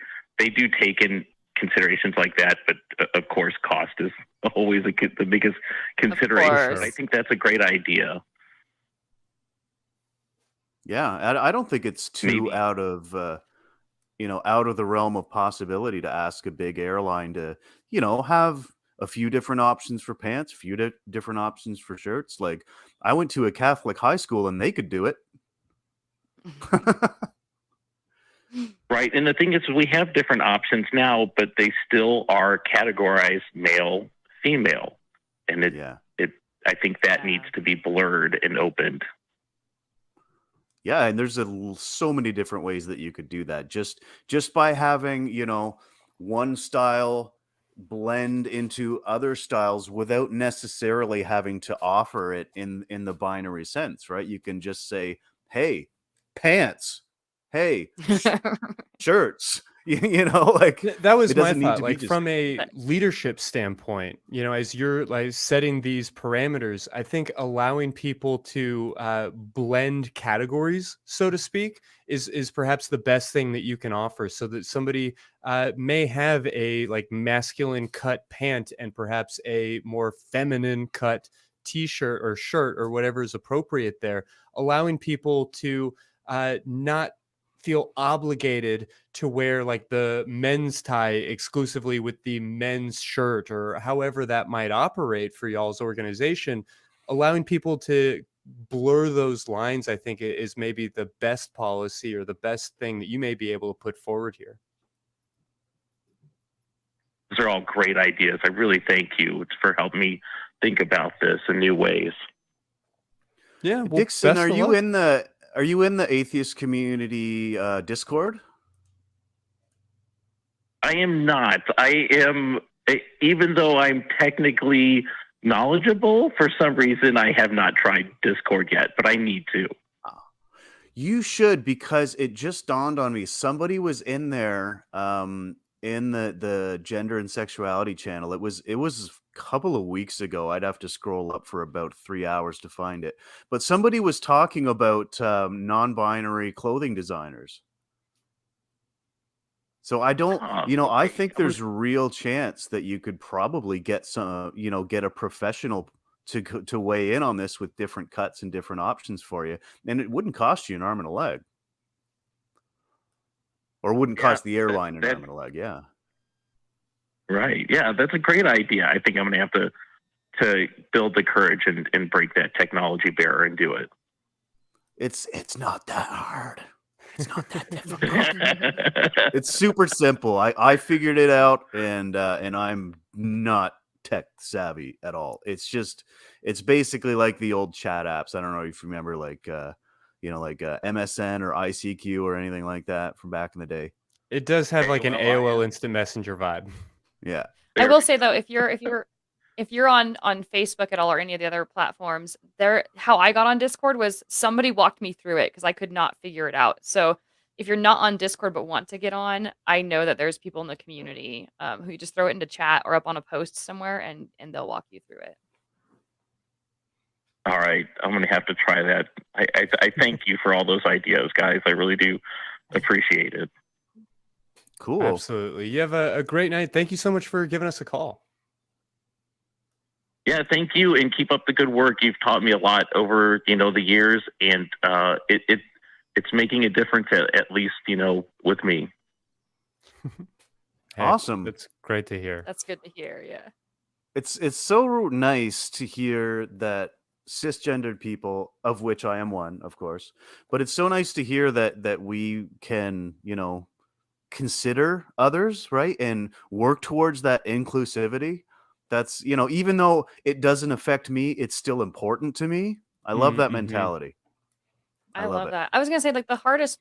S6: do take in considerations like that, but of course, cost is always the biggest consideration. I think that's a great idea.
S4: Yeah, I don't think it's too out of the realm of possibility to ask a big airline to, have a few different options for pants, a few different options for shirts. Like, I went to a Catholic high school and they could do it.
S6: Right. And the thing is, we have different options now, but they still are categorized male, female. And I think that needs to be blurred and opened.
S4: Yeah, and there's so many different ways that you could do that. Just by having, one style blend into other styles without necessarily having to offer it in the binary sense, right? You can just say, "Hey, pants. Hey, shirts." Like
S3: That was
S4: it
S3: my
S4: doesn't need
S3: thought.
S4: to be
S3: Like
S4: just
S3: from a leadership standpoint, as you're like setting these parameters, I think allowing people to blend categories, so to speak, is perhaps the best thing that you can offer. So that somebody may have a like masculine cut pant and perhaps a more feminine cut t-shirt or shirt or whatever is appropriate there, allowing people to not feel obligated to wear like the men's tie exclusively with the men's shirt or however that might operate for y'all's organization. Allowing people to blur those lines, I think, is maybe the best policy or the best thing that you may be able to put forward here.
S6: Those are all great ideas. I really thank you for helping me think about this in new ways.
S3: Yeah, well,
S4: Dixon,
S3: best
S4: are
S3: of
S4: you
S3: luck.
S4: in the atheist community Discord?
S6: I am not. I am, even though I'm technically knowledgeable, for some reason I have not tried Discord yet, but I need to.
S4: You should, because it just dawned on me. Somebody was in there in the gender and sexuality channel. It was a couple of weeks ago. I'd have to scroll up for about 3 hours to find it. But somebody was talking about non-binary clothing designers. So I don't, I think there's a real chance that you could probably get some, get a professional to weigh in on this with different cuts and different options for you, and it wouldn't cost you an arm and a leg, or wouldn't cost the airline an arm and a leg. Yeah,
S6: right. Yeah, that's a great idea. I think I'm going to have to build the courage and break that technology barrier and do it.
S4: It's not that hard. It's not that difficult. It's super simple. I figured it out, and I'm not tech savvy at all. It's basically like the old chat apps. I don't know if you remember, like MSN or ICQ or anything like that from back in the day.
S3: It does have like an AOL Instant Messenger vibe.
S4: Yeah.
S5: I will say though, if you're on Facebook at all or any of the other platforms, how I got on Discord was somebody walked me through it because I could not figure it out. So if you're not on Discord but want to get on, I know that there's people in the community who you just throw it into chat or up on a post somewhere and they'll walk you through it.
S6: All right, I'm going to have to try that. I thank you for all those ideas, guys. I really do appreciate it.
S4: Cool.
S3: Absolutely. You have a great night. Thank you so much for giving us a call.
S6: Yeah, thank you, and keep up the good work. You've taught me a lot over the years, and it's making a difference at least with me.
S3: Hey,
S4: awesome.
S3: That's great to hear.
S5: That's good to hear. Yeah.
S4: It's so nice to hear that cisgendered people, of which I am one, of course, but it's so nice to hear that we can consider others, right, and work towards that inclusivity. That's even though it doesn't affect me, it's still important to me. I love that mentality.
S5: I love that. I was gonna say, like, the hardest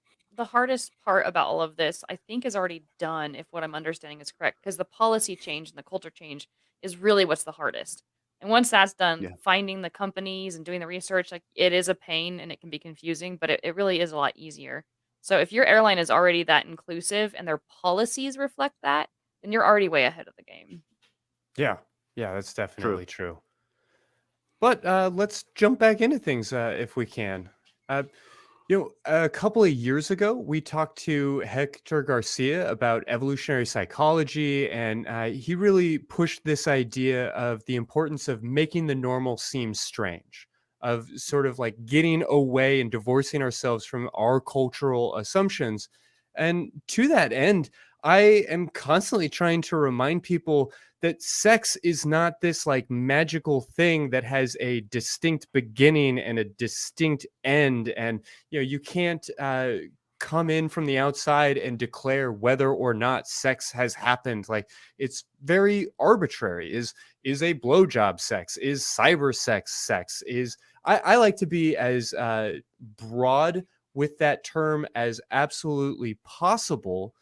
S5: part about all of this, I think, is already done, if what I'm understanding is correct, because the policy change and the culture change is really what's the hardest. And once that's done, finding the companies and doing the research, like, it is a pain and it can be confusing, but it really is a lot easier. So if your airline is already that inclusive and their policies reflect that, then you're already way ahead of the game.
S3: Yeah, that's definitely true. But let's jump back into things if we can. A couple of years ago, we talked to Hector Garcia about evolutionary psychology, and he really pushed this idea of the importance of making the normal seem strange, of sort of like getting away and divorcing ourselves from our cultural assumptions. And to that end, I am constantly trying to remind people that sex is not this like magical thing that has a distinct beginning and a distinct end. And, you can't come in from the outside and declare whether or not sex has happened. Like, it's very arbitrary. Is a blowjob sex? Is cyber sex sex? I like to be as broad with that term as absolutely possible.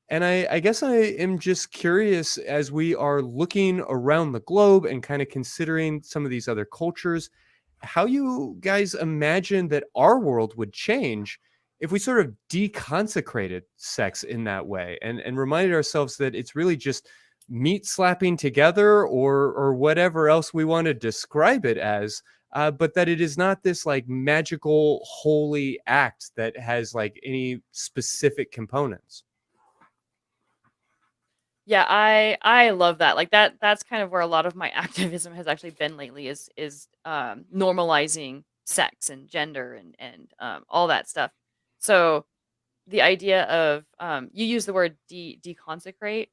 S3: And I guess I am just curious, as we are looking around the globe and kind of considering some of these other cultures, how you guys imagine that our world would change if we sort of deconsecrated sex in that way, and reminded ourselves that it's really just meat slapping together, or whatever else we want to describe it as, but that it is not this like magical holy act that has like any specific components.
S5: Yeah, I love that. Like that's kind of where a lot of my activism has actually been lately is normalizing sex and gender and all that stuff. So the idea of you use the word deconsecrate.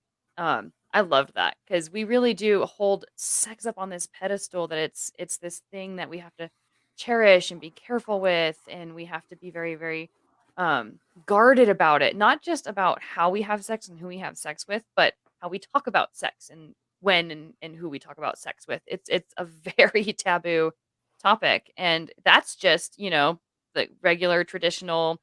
S5: I loved that because we really do hold sex up on this pedestal that it's this thing that we have to cherish and be careful with, and we have to be very, very guarded about it. Not just about how we have sex and who we have sex with, but how we talk about sex and when and who we talk about sex with. It's a very taboo topic, and that's just the regular traditional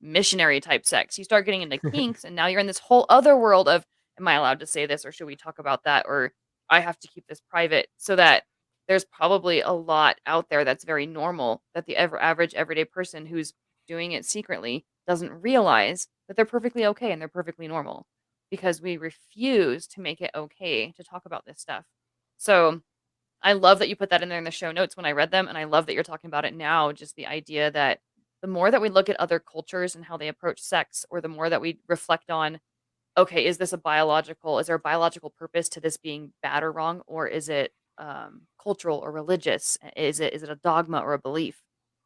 S5: missionary type sex. You start getting into kinks, and now you're in this whole other world of, am I allowed to say this, or should we talk about that, or I have to keep this private? So that there's probably a lot out there that's very normal that the average everyday person who's doing it secretly doesn't realize that they're perfectly okay and they're perfectly normal, because we refuse to make it okay to talk about this stuff. So I love that you put that in there in the show notes when I read them, and I love that you're talking about it now. Just the idea that the more that we look at other cultures and how they approach sex, or the more that we reflect on, okay, is there a biological purpose to this being bad or wrong, or is it cultural or religious? Is it a dogma or a belief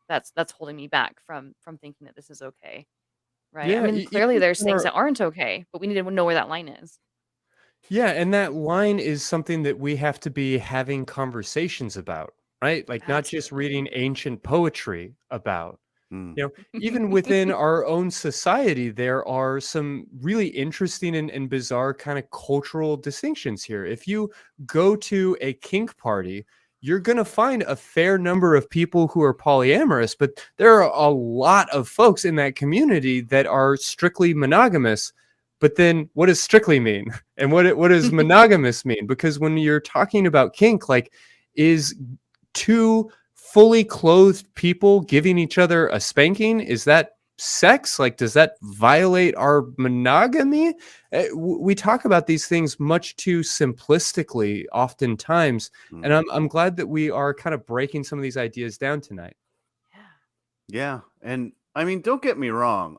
S5: that's holding me back from thinking that this is okay, right? I
S3: Yeah,
S5: mean, clearly
S3: even
S5: there's things
S3: for
S5: that aren't okay, but we need to know where that line is.
S3: yeah, and that line is something that we have to be having conversations about, right? Like not just
S5: Absolutely.
S3: reading ancient poetry about.
S4: Hmm.
S3: Even within our own society, there are some really interesting and bizarre kind of cultural distinctions here. If you go to a kink party, you're going to find a fair number of people who are polyamorous, but there are a lot of folks in that community that are strictly monogamous. But then what does strictly mean? And what does monogamous mean? Because when you're talking about kink, like, is two fully clothed people giving each other a spanking, is that sex? Like, does that violate our monogamy? We talk about these things much too simplistically oftentimes, and
S4: Hmm.
S3: I'm glad that we are kind of breaking some of these ideas down tonight.
S5: Yeah.
S4: Yeah, and I mean, don't get me wrong.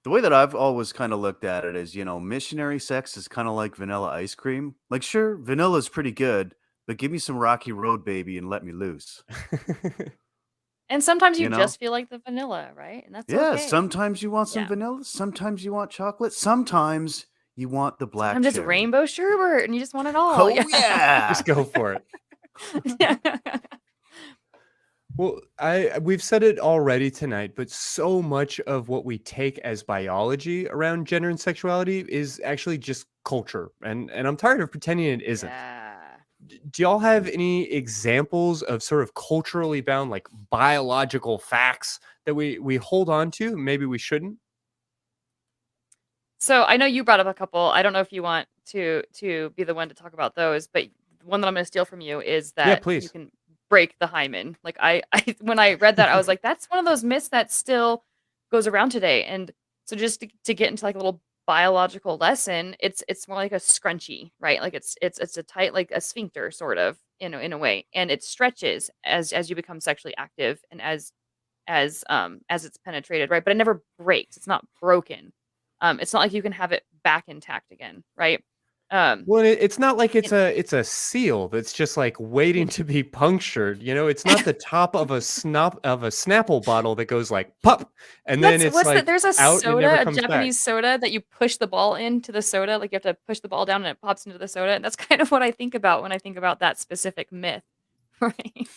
S4: The way that I've always kind of looked at it is, missionary sex is kind of like vanilla ice cream. Like, sure, vanilla's pretty good, but give me some Rocky Road, baby, and let me loose.
S5: And sometimes you
S4: You know?
S5: just feel like the vanilla, right? And that's
S4: Yeah,
S5: okay.
S4: sometimes you want some
S5: Yeah.
S4: vanilla, sometimes you want chocolate, sometimes you want the black
S5: Sometimes it's
S4: cherry.
S5: rainbow sherbet and you just want it all.
S4: Oh
S5: Yeah.
S4: yeah.
S3: Just go for it.
S5: Yeah.
S3: Well, we've said it already tonight, but so much of what we take as biology around gender and sexuality is actually just culture, and I'm tired of pretending it isn't.
S5: Yeah.
S3: Do y'all have any examples of sort of culturally bound, like biological facts that we hold on to? Maybe we shouldn't.
S5: So I know you brought up a couple. I don't know if you want to be the one to talk about those, but one that I'm going to steal from you is
S3: Yeah,
S5: that you
S3: please.
S5: can break the hymen. Like I when I read that, I was like, that's one of those myths that still goes around today. And so just to get into like a little biological lesson, it's more like a scrunchie, right? Like it's a tight, like a sphincter sort of, in a way, and it stretches as you become sexually active and as it's penetrated, right? But it never breaks. It's not broken. It's not like you can have it back intact again, right? Um,
S3: Well, it's not like
S5: and
S3: it's a seal that's just like waiting to be punctured. It's not the top of a Snapple bottle that goes like pop, and then it's
S5: what's that?
S3: like
S5: There's a
S3: out and it never
S5: soda, a
S3: comes back.
S5: Japanese soda that you push the ball into the soda. Like you have to push the ball down and it pops into the soda. And that's kind of what I think about when I think about that specific myth, right?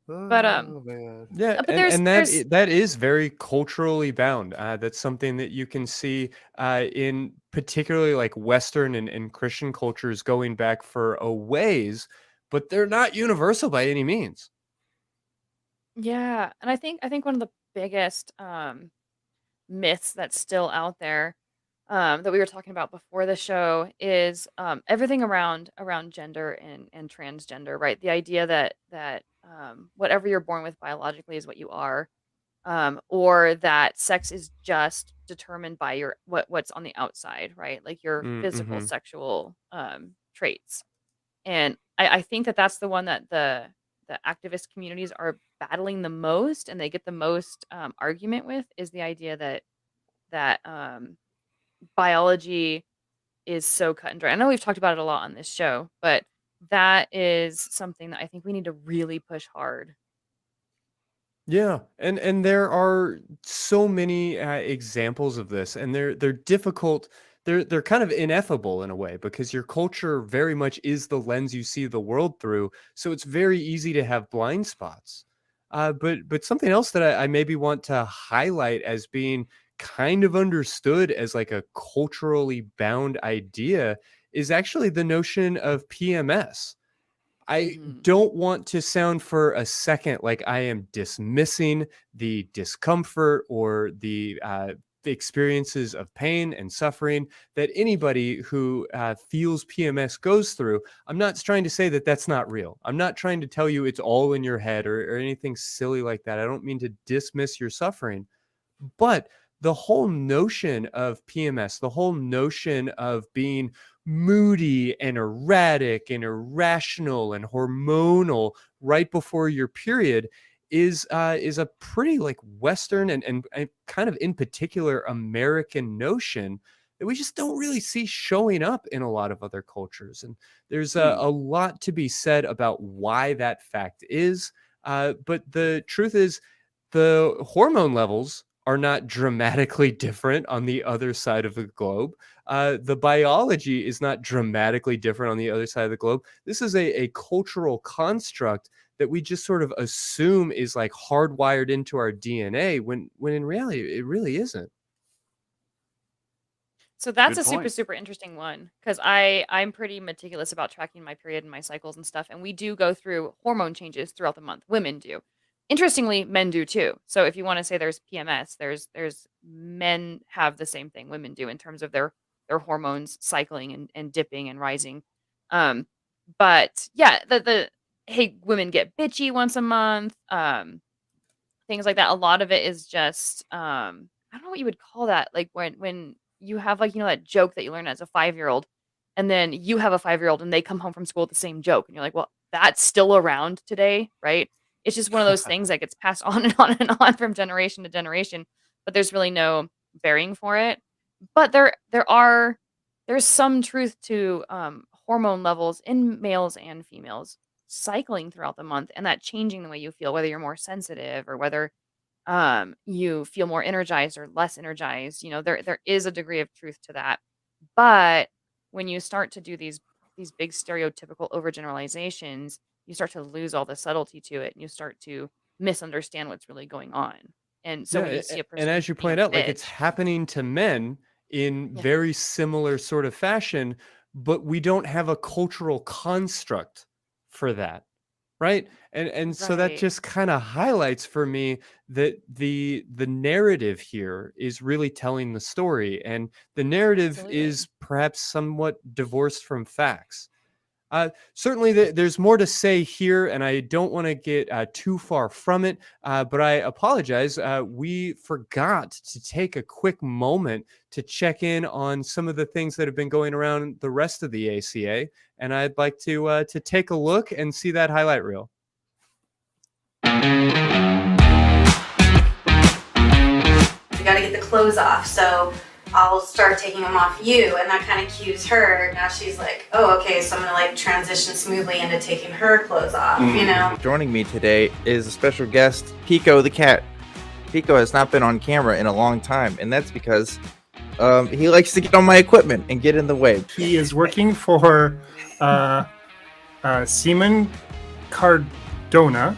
S5: But
S4: Oh man.
S3: Yeah,
S5: but
S3: and
S5: there's
S3: that is very culturally bound. That's something that you can see in particularly like Western and Christian cultures going back for a ways, but they're not universal by any means.
S5: Yeah, and I think one of the biggest myths that's still out there that we were talking about before the show is everything around gender and transgender, right? The idea that whatever you're born with biologically is what you are, or that sex is just determined by your what's on the outside, right? Like your physical
S3: Mm-hmm.
S5: sexual traits. And I think that that's the one that the activist communities are battling the most, and they get the most argument with, is the idea that biology is so cut and dry. I know we've talked about it a lot on this show, but that is something that I think we need to really push hard.
S3: Yeah, and there are so many examples of this, and they're difficult. They're kind of ineffable in a way because your culture very much is the lens you see the world through. So it's very easy to have blind spots. But something else that I maybe want to highlight as being kind of understood as like a culturally bound idea is actually the notion of PMS. I
S5: Mhm.
S3: don't want to sound for a second like I am dismissing the discomfort or the experiences of pain and suffering that anybody who feels PMS goes through. I'm not trying to say that that's not real. I'm not trying to tell you it's all in your head or anything silly like that. I don't mean to dismiss your suffering. But the whole notion of PMS, the whole notion of being moody and erratic and irrational and hormonal right before your period is a pretty like Western and kind of in particular American notion that we just don't really see showing up in a lot of other cultures. And there's a lot to be said about why that fact is. But the truth is, the hormone levels are not dramatically different on the other side of the globe. The biology is not dramatically different on the other side of the globe. This is a cultural construct that we just sort of assume is like hardwired into our DNA when in reality it really isn't.
S5: So that's
S4: Good
S5: a super,
S4: point.
S5: super interesting one because I'm pretty meticulous about tracking my period and my cycles and stuff. And we do go through hormone changes throughout the month. Women do. Interestingly, men do too. So if you want to say there's PMS, there's men have the same thing women do in terms of their hormones cycling and dipping and rising. Um, but yeah, the hey, women get bitchy once a month. Things like that. A lot of it is just I don't know what you would call that. Like when you have like that joke that you learn as a 5-year-old, and then you have a 5-year-old and they come home from school with the same joke, and you're like, well, that's still around today, right? It's just one of those things that gets passed on and on and on from generation to generation, but there's really no bearing for it. But there's some truth to hormone levels in males and females cycling throughout the month, and that changing the way you feel, whether you're more sensitive or whether you feel more energized or less energized. There is a degree of truth to that. But when you start to do these big stereotypical overgeneralizations, you start to lose all the subtlety to it, and you start to misunderstand what's really going on. And so
S3: Yeah,
S5: when you see a
S3: and
S5: person
S3: as you
S5: being a
S3: point out, like it's
S5: bitch,
S3: happening to men in
S5: yeah,
S3: very similar sort of fashion, but we don't have a cultural construct for that, right? And so that
S5: right,
S3: just kind of highlights for me that the narrative here is really telling the story, and the narrative
S5: absolutely.
S3: is perhaps somewhat divorced from facts. Certainly, there's more to say here, and I don't want to get too far from it, but I apologize. We forgot to take a quick moment to check in on some of the things that have been going around the rest of the ACA, and I'd like to take a look and see that highlight reel.
S7: You got to get the clothes off, so I'll start taking them off you, and that kind of cues her. Now she's like, oh, okay, so I'm gonna like transition smoothly into taking her clothes off, you know?
S8: Joining me today is a special guest, Pico the cat. Pico has not been on camera in a long time, and that's because he likes to get on my equipment and get in the way.
S9: He is working for Seaman Cardona,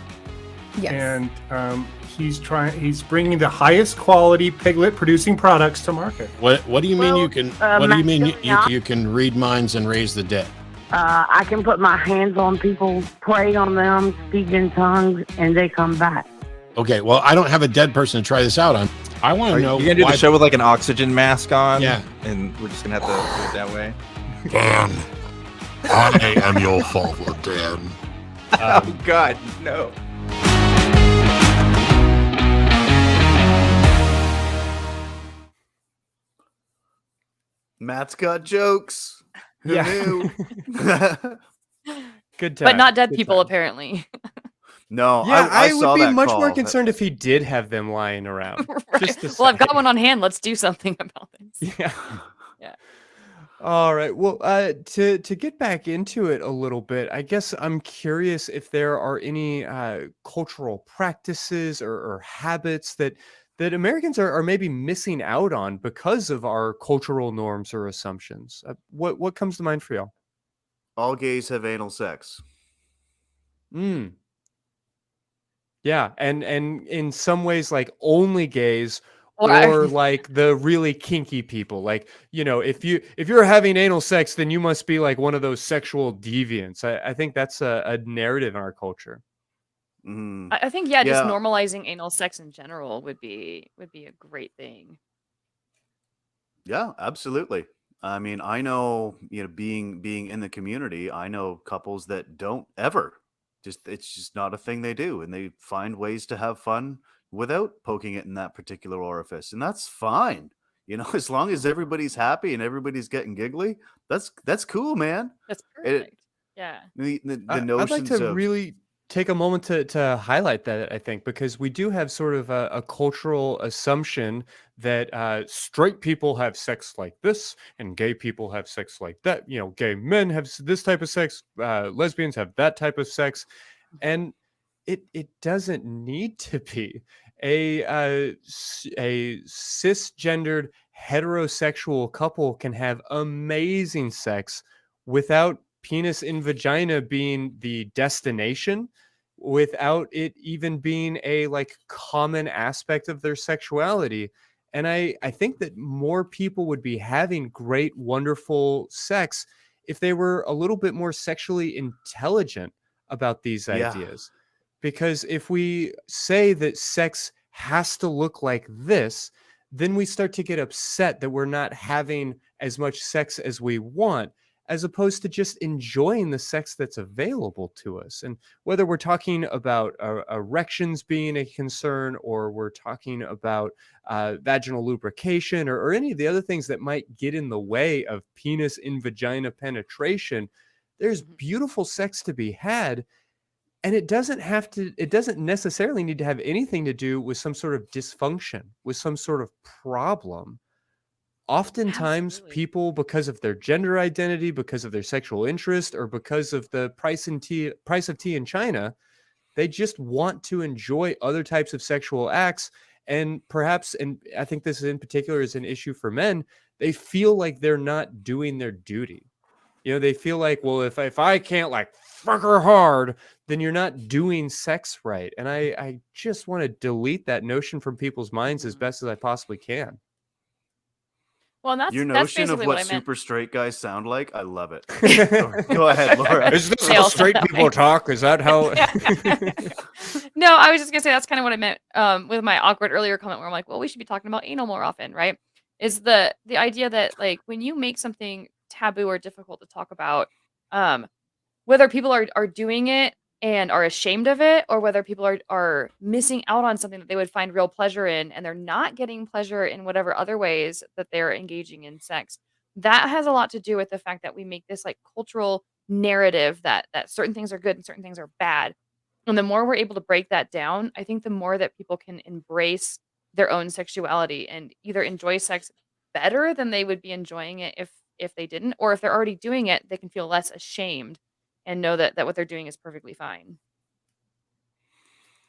S5: Yes.
S9: and he's bringing the highest quality piglet producing products to market.
S10: What do you mean
S11: Well,
S10: you can? What do you mean you can read minds and raise the dead?
S11: I can put my hands on people, pray on them, speak in tongues, and they come back.
S10: Okay, well, I don't have a dead person to try this out on. I want to know.
S8: You're gonna do
S10: why-
S8: the show with like an oxygen mask on?
S10: Yeah.
S8: And we're just gonna have to do it that way.
S11: Dan, I am your father, Dan.
S8: Oh God, no.
S4: Matt's got jokes. Who
S3: Yeah.
S4: knew?
S3: Good time.
S5: But not dead
S3: Good
S5: people,
S3: time.
S5: apparently.
S4: No,
S3: Yeah, I
S4: saw
S3: would be
S4: that
S3: much
S4: call.
S3: more concerned if he did have them lying around.
S5: Right.
S3: Just to
S5: Well, I've got
S3: say.
S5: one on hand. Let's do something about this.
S3: Yeah.
S5: Yeah.
S3: All right. Well, to get back into it a little bit, I guess I'm curious if there are any cultural practices or habits that Americans are maybe missing out on because of our cultural norms or assumptions. What comes to mind for y'all?
S4: All gays have anal sex.
S3: Mm. Yeah, and in some ways, like only gays, or like the really kinky people. Like, you know, if you're having anal sex, then you must be like one of those sexual deviants. I think that's a narrative in our culture.
S4: Mm.
S5: I think just
S4: Yeah.
S5: normalizing anal sex in general would be a great thing.
S4: Yeah, absolutely. I mean, I know, being in the community, I know couples that don't ever. It's just not a thing they do, and they find ways to have fun without poking it in that particular orifice, and that's fine. As long as everybody's happy and everybody's getting giggly, that's cool, man.
S5: That's
S4: It-
S5: perfect. Yeah.
S4: The
S3: I'd like
S4: notions
S3: to
S4: of
S3: really take a moment to highlight that, I think, because we do have sort of a cultural assumption that straight people have sex like this and gay people have sex like that. Gay men have this type of sex, lesbians have that type of sex, and it doesn't need to be. A cisgendered heterosexual couple can have amazing sex without penis in vagina being the destination, without it even being a like common aspect of their sexuality. And I think that more people would be having great, wonderful sex if they were a little bit more sexually intelligent about these
S4: Yeah.
S3: ideas. Because if we say that sex has to look like this, then we start to get upset that we're not having as much sex as we want, as opposed to just enjoying the sex that's available to us. And whether we're talking about erections being a concern, or we're talking about vaginal lubrication, or any of the other things that might get in the way of penis in vagina penetration, there's beautiful sex to be had. And it doesn't necessarily need to have anything to do with some sort of dysfunction, with some sort of problem. Oftentimes,
S5: Absolutely.
S3: people, because of their gender identity, because of their sexual interest, or because of the price of tea in China, they just want to enjoy other types of sexual acts. And perhaps, and I think this in particular is an issue for men, they feel like they're not doing their duty. They feel like, well, if I can't like fuck her hard, then you're not doing sex right. And I just want to delete that notion from people's minds as best as I possibly can.
S5: Well, and that's
S4: your
S5: that's
S4: notion of
S5: basically
S4: what
S5: I meant.
S4: super straight guys sound like. I love it. Go ahead, Laura.
S3: Is this
S5: They
S3: how
S5: all sound
S3: straight
S5: that
S3: people
S5: way.
S3: talk? Is that how?
S5: No, I was just gonna say that's kind of what I meant with my awkward earlier comment where I'm like, well, we should be talking about anal more often, right? Is the idea that like when you make something taboo or difficult to talk about, whether people are doing it and are ashamed of it, or whether people are missing out on something that they would find real pleasure in, and they're not getting pleasure in whatever other ways that they're engaging in sex, that has a lot to do with the fact that we make this like cultural narrative that certain things are good and certain things are bad. And the more we're able to break that down, I think the more that people can embrace their own sexuality and either enjoy sex better than they would be enjoying it if they didn't, or if they're already doing it, they can feel less ashamed and know that what they're doing is perfectly fine.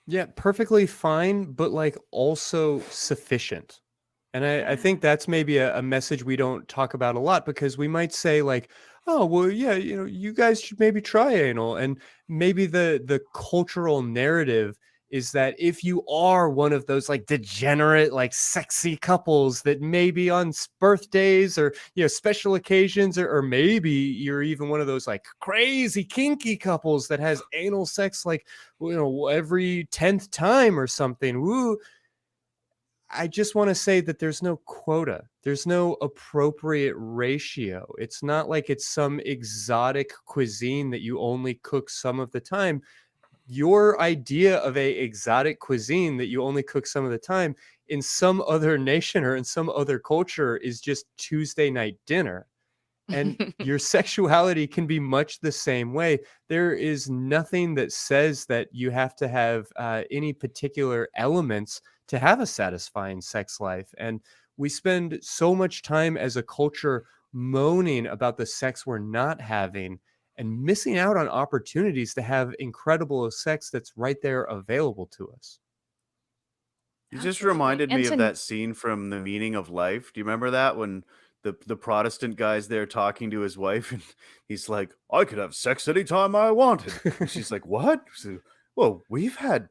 S3: Yeah, perfectly fine, but like also sufficient. And I think that's maybe a message we don't talk about a lot, because we might say like, oh, well, yeah, you guys should maybe try anal. And maybe the cultural narrative is that if you are one of those like degenerate, like sexy couples that maybe on birthdays or, special occasions, or maybe you're even one of those like crazy kinky couples that has anal sex like, every 10th time or something. Woo. I just want to say that there's no quota. There's no appropriate ratio. It's not like it's some exotic cuisine that you only cook some of the time. Your idea of a exotic cuisine that you only cook some of the time in some other nation or in some other culture is just Tuesday night dinner. And your sexuality can be much the same way. There is nothing that says that you have to have any particular elements to have a satisfying sex life. And we spend so much time as a culture moaning about the sex we're not having and missing out on opportunities to have incredible sex that's right there available to us.
S4: You just reminded me of that scene from The Meaning of Life. Do you remember that when the Protestant guy's there talking to his wife and he's like, I could have sex anytime I wanted. And she's like, what? So, well, we have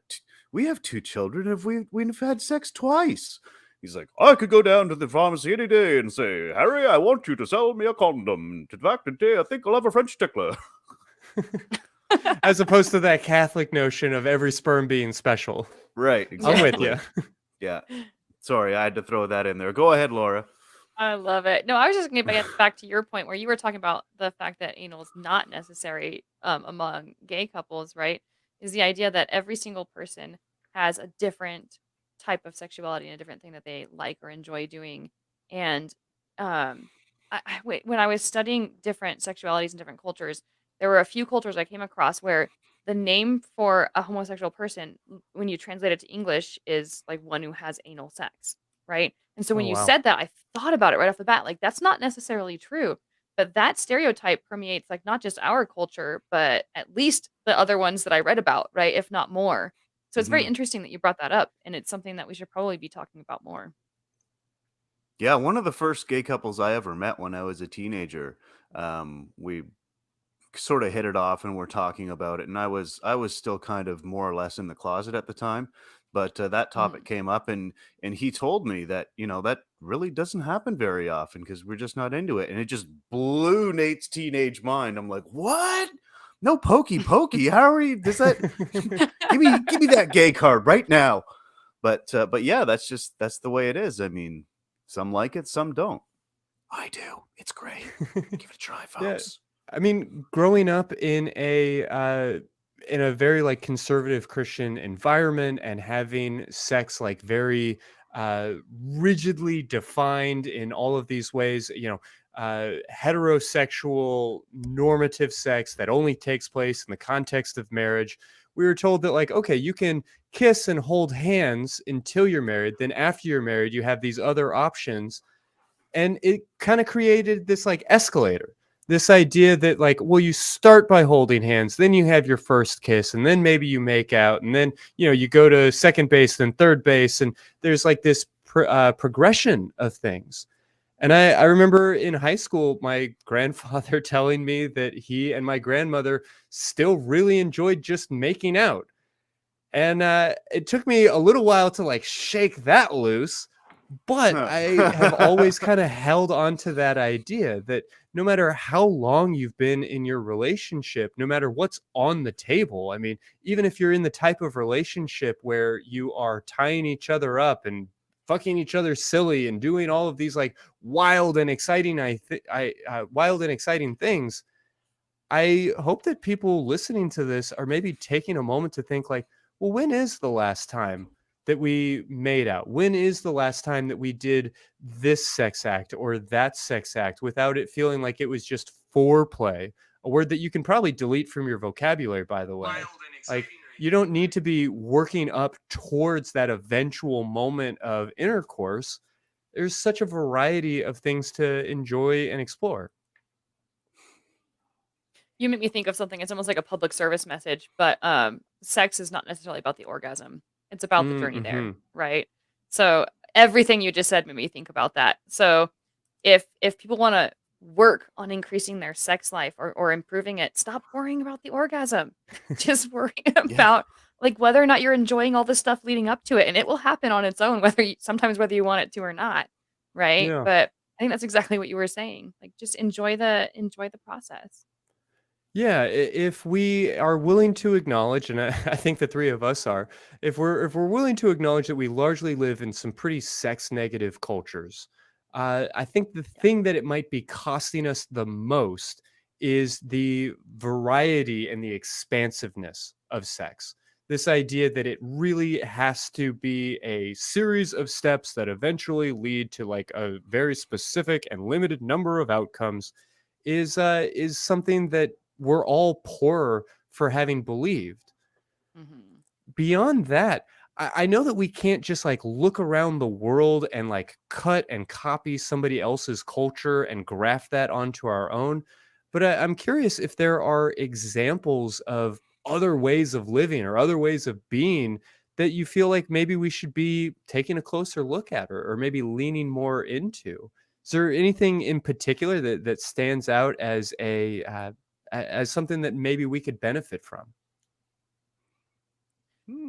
S4: 2 children and we've had sex twice. He's like, I could go down to the pharmacy any day and say, Harry, I want you to sell me a condom. In fact, today I think I'll have a French tickler.
S3: As opposed to that Catholic notion of every sperm being special.
S4: Right.
S3: Exactly. I'm with you.
S4: Yeah. Sorry, I had to throw that in there. Go ahead, Laura.
S5: I love it. No, I was just going to get back to your point where you were talking about the fact that anal is not necessary among gay couples, right? Is the idea that every single person has a different type of sexuality and a different thing that they like or enjoy doing. And when I was studying different sexualities in different cultures, there were a few cultures I came across where the name for a homosexual person, when you translate it to English, is like one who has anal sex, right? And so when you said that, I thought about it right off the bat. Like, that's not necessarily true. But that stereotype permeates like not just our culture, but at least the other ones that I read about, right? If not more. So it's very interesting that you brought that up. And it's something that we should probably be talking about more.
S4: Yeah, one of the first gay couples I ever met when I was a teenager, we sort of hit it off and we're talking about it. And I was still kind of more or less in the closet at the time. But that topic came up, and he told me that, that really doesn't happen very often because we're just not into it. And it just blew Nate's teenage mind. I'm like, what? No pokey. How are you? Does that give me that gay card right now? But yeah, that's the way it is. I mean, some like it, some don't. I do. It's great. Give it a try, folks.
S3: Yeah. I mean, growing up in a very like conservative Christian environment and having sex like very rigidly defined in all of these ways, heterosexual normative sex that only takes place in the context of marriage. We were told that like, okay, you can kiss and hold hands until you're married. Then after you're married, you have these other options. And it kind of created this like escalator. This idea that like, well, you start by holding hands, then you have your first kiss, and then maybe you make out, and then, you go to second base, then third base, and there's like this progression of things. And I remember in high school, my grandfather telling me that he and my grandmother still really enjoyed just making out. And it took me a little while to like shake that loose. But I have always kind of held on to that idea that no matter how long you've been in your relationship, no matter what's on the table, I mean, even if you're in the type of relationship where you are tying each other up and fucking each other silly and doing all of these like wild and exciting things, I hope that people listening to this are maybe taking a moment to think like, well, when is the last time that we made out? When is the last time that we did this sex act or that sex act without it feeling like it was just foreplay, a word that you can probably delete from your vocabulary, by the way. Like, you don't need to be working up towards that eventual moment of intercourse. There's such a variety of things to enjoy and explore.
S5: You make me think of something. It's almost like a public service message, but sex is not necessarily about the orgasm. It's about the journey there, right? So everything you just said made me think about that. So if people want to work on increasing their sex life or improving it, stop worrying about the orgasm. Just worry about like whether or not you're enjoying all the stuff leading up to it, and it will happen on its own, sometimes whether you want it to or not, right?
S3: Yeah.
S5: But I think that's exactly what you were saying. Like, just enjoy the process.
S3: Yeah, if we are willing to acknowledge, and I think the three of us are, if we're willing to acknowledge that we largely live in some pretty sex negative cultures, I think the thing that it might be costing us the most is the variety and the expansiveness of sex. This idea that it really has to be a series of steps that eventually lead to like a very specific and limited number of outcomes is something that we're all poorer for having believed.
S5: Mhm.
S3: Beyond that, I know that we can't just like look around the world and like cut and copy somebody else's culture and graft that onto our own. But I'm curious if there are examples of other ways of living or other ways of being that you feel like maybe we should be taking a closer look at or maybe leaning more into. Is there anything in particular that stands out as as something that maybe we could benefit from?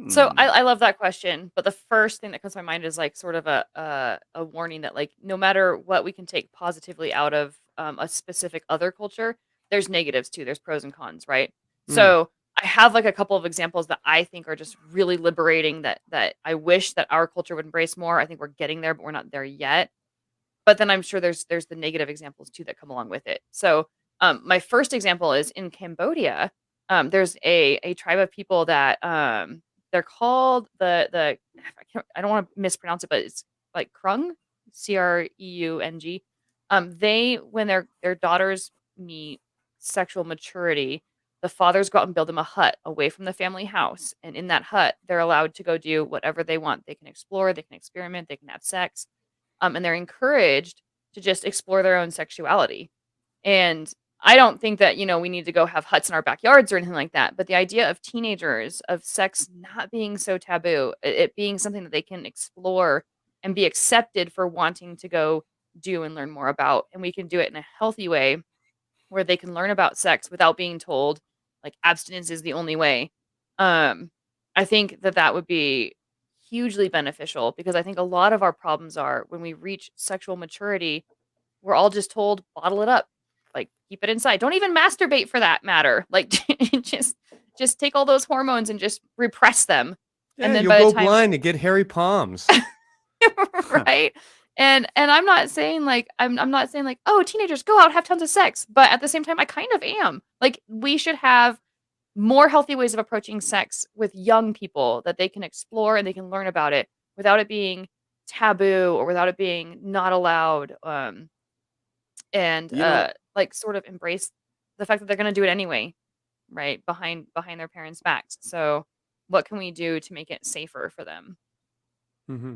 S5: So
S4: Hmm.
S5: I love that question, but the first thing that comes to my mind is like sort of a warning that like no matter what we can take positively out of a specific other culture, there's negatives too. There's pros and cons, right?
S3: Mm,
S5: So I have like a couple of examples that I think are just really liberating that I wish that our culture would embrace more. I think we're getting there, but we're not there yet. But then I'm sure there's the negative examples too that come along with it. So my first example is in Cambodia. There's a tribe of people that they're called I don't want to mispronounce it, but it's like Krung, Creung. They when their daughters meet sexual maturity, the fathers go out and build them a hut away from the family house, and in that hut, they're allowed to go do whatever they want. They can explore, they can experiment, they can have sex, and they're encouraged to just explore their own sexuality. And I don't think that, we need to go have huts in our backyards or anything like that. But the idea of teenagers, of sex not being so taboo, it being something that they can explore and be accepted for wanting to go do and learn more about. And we can do it in a healthy way where they can learn about sex without being told like abstinence is the only way. Um, I think that would be hugely beneficial because I think a lot of our problems are when we reach sexual maturity, we're all just told bottle it up, like keep it inside. Don't even masturbate for that matter. Like just just take all those hormones and just repress them.
S3: yeah,
S5: And then
S3: you'll
S5: by the
S3: go
S5: time
S3: blind and get hairy palms.
S5: right? And I'm not saying like I'm not saying like, "Oh, teenagers go out have tons of sex." But at the same time I kind of am. Like we should have more healthy ways of approaching sex with young people that they can explore and they can learn about it without it being taboo or without it being not allowed and
S4: You know,
S5: like sort of embrace the fact that they're going to do it anyway, right? Behind their parents' backs. So what can we do to make it safer for them?
S3: Hmm.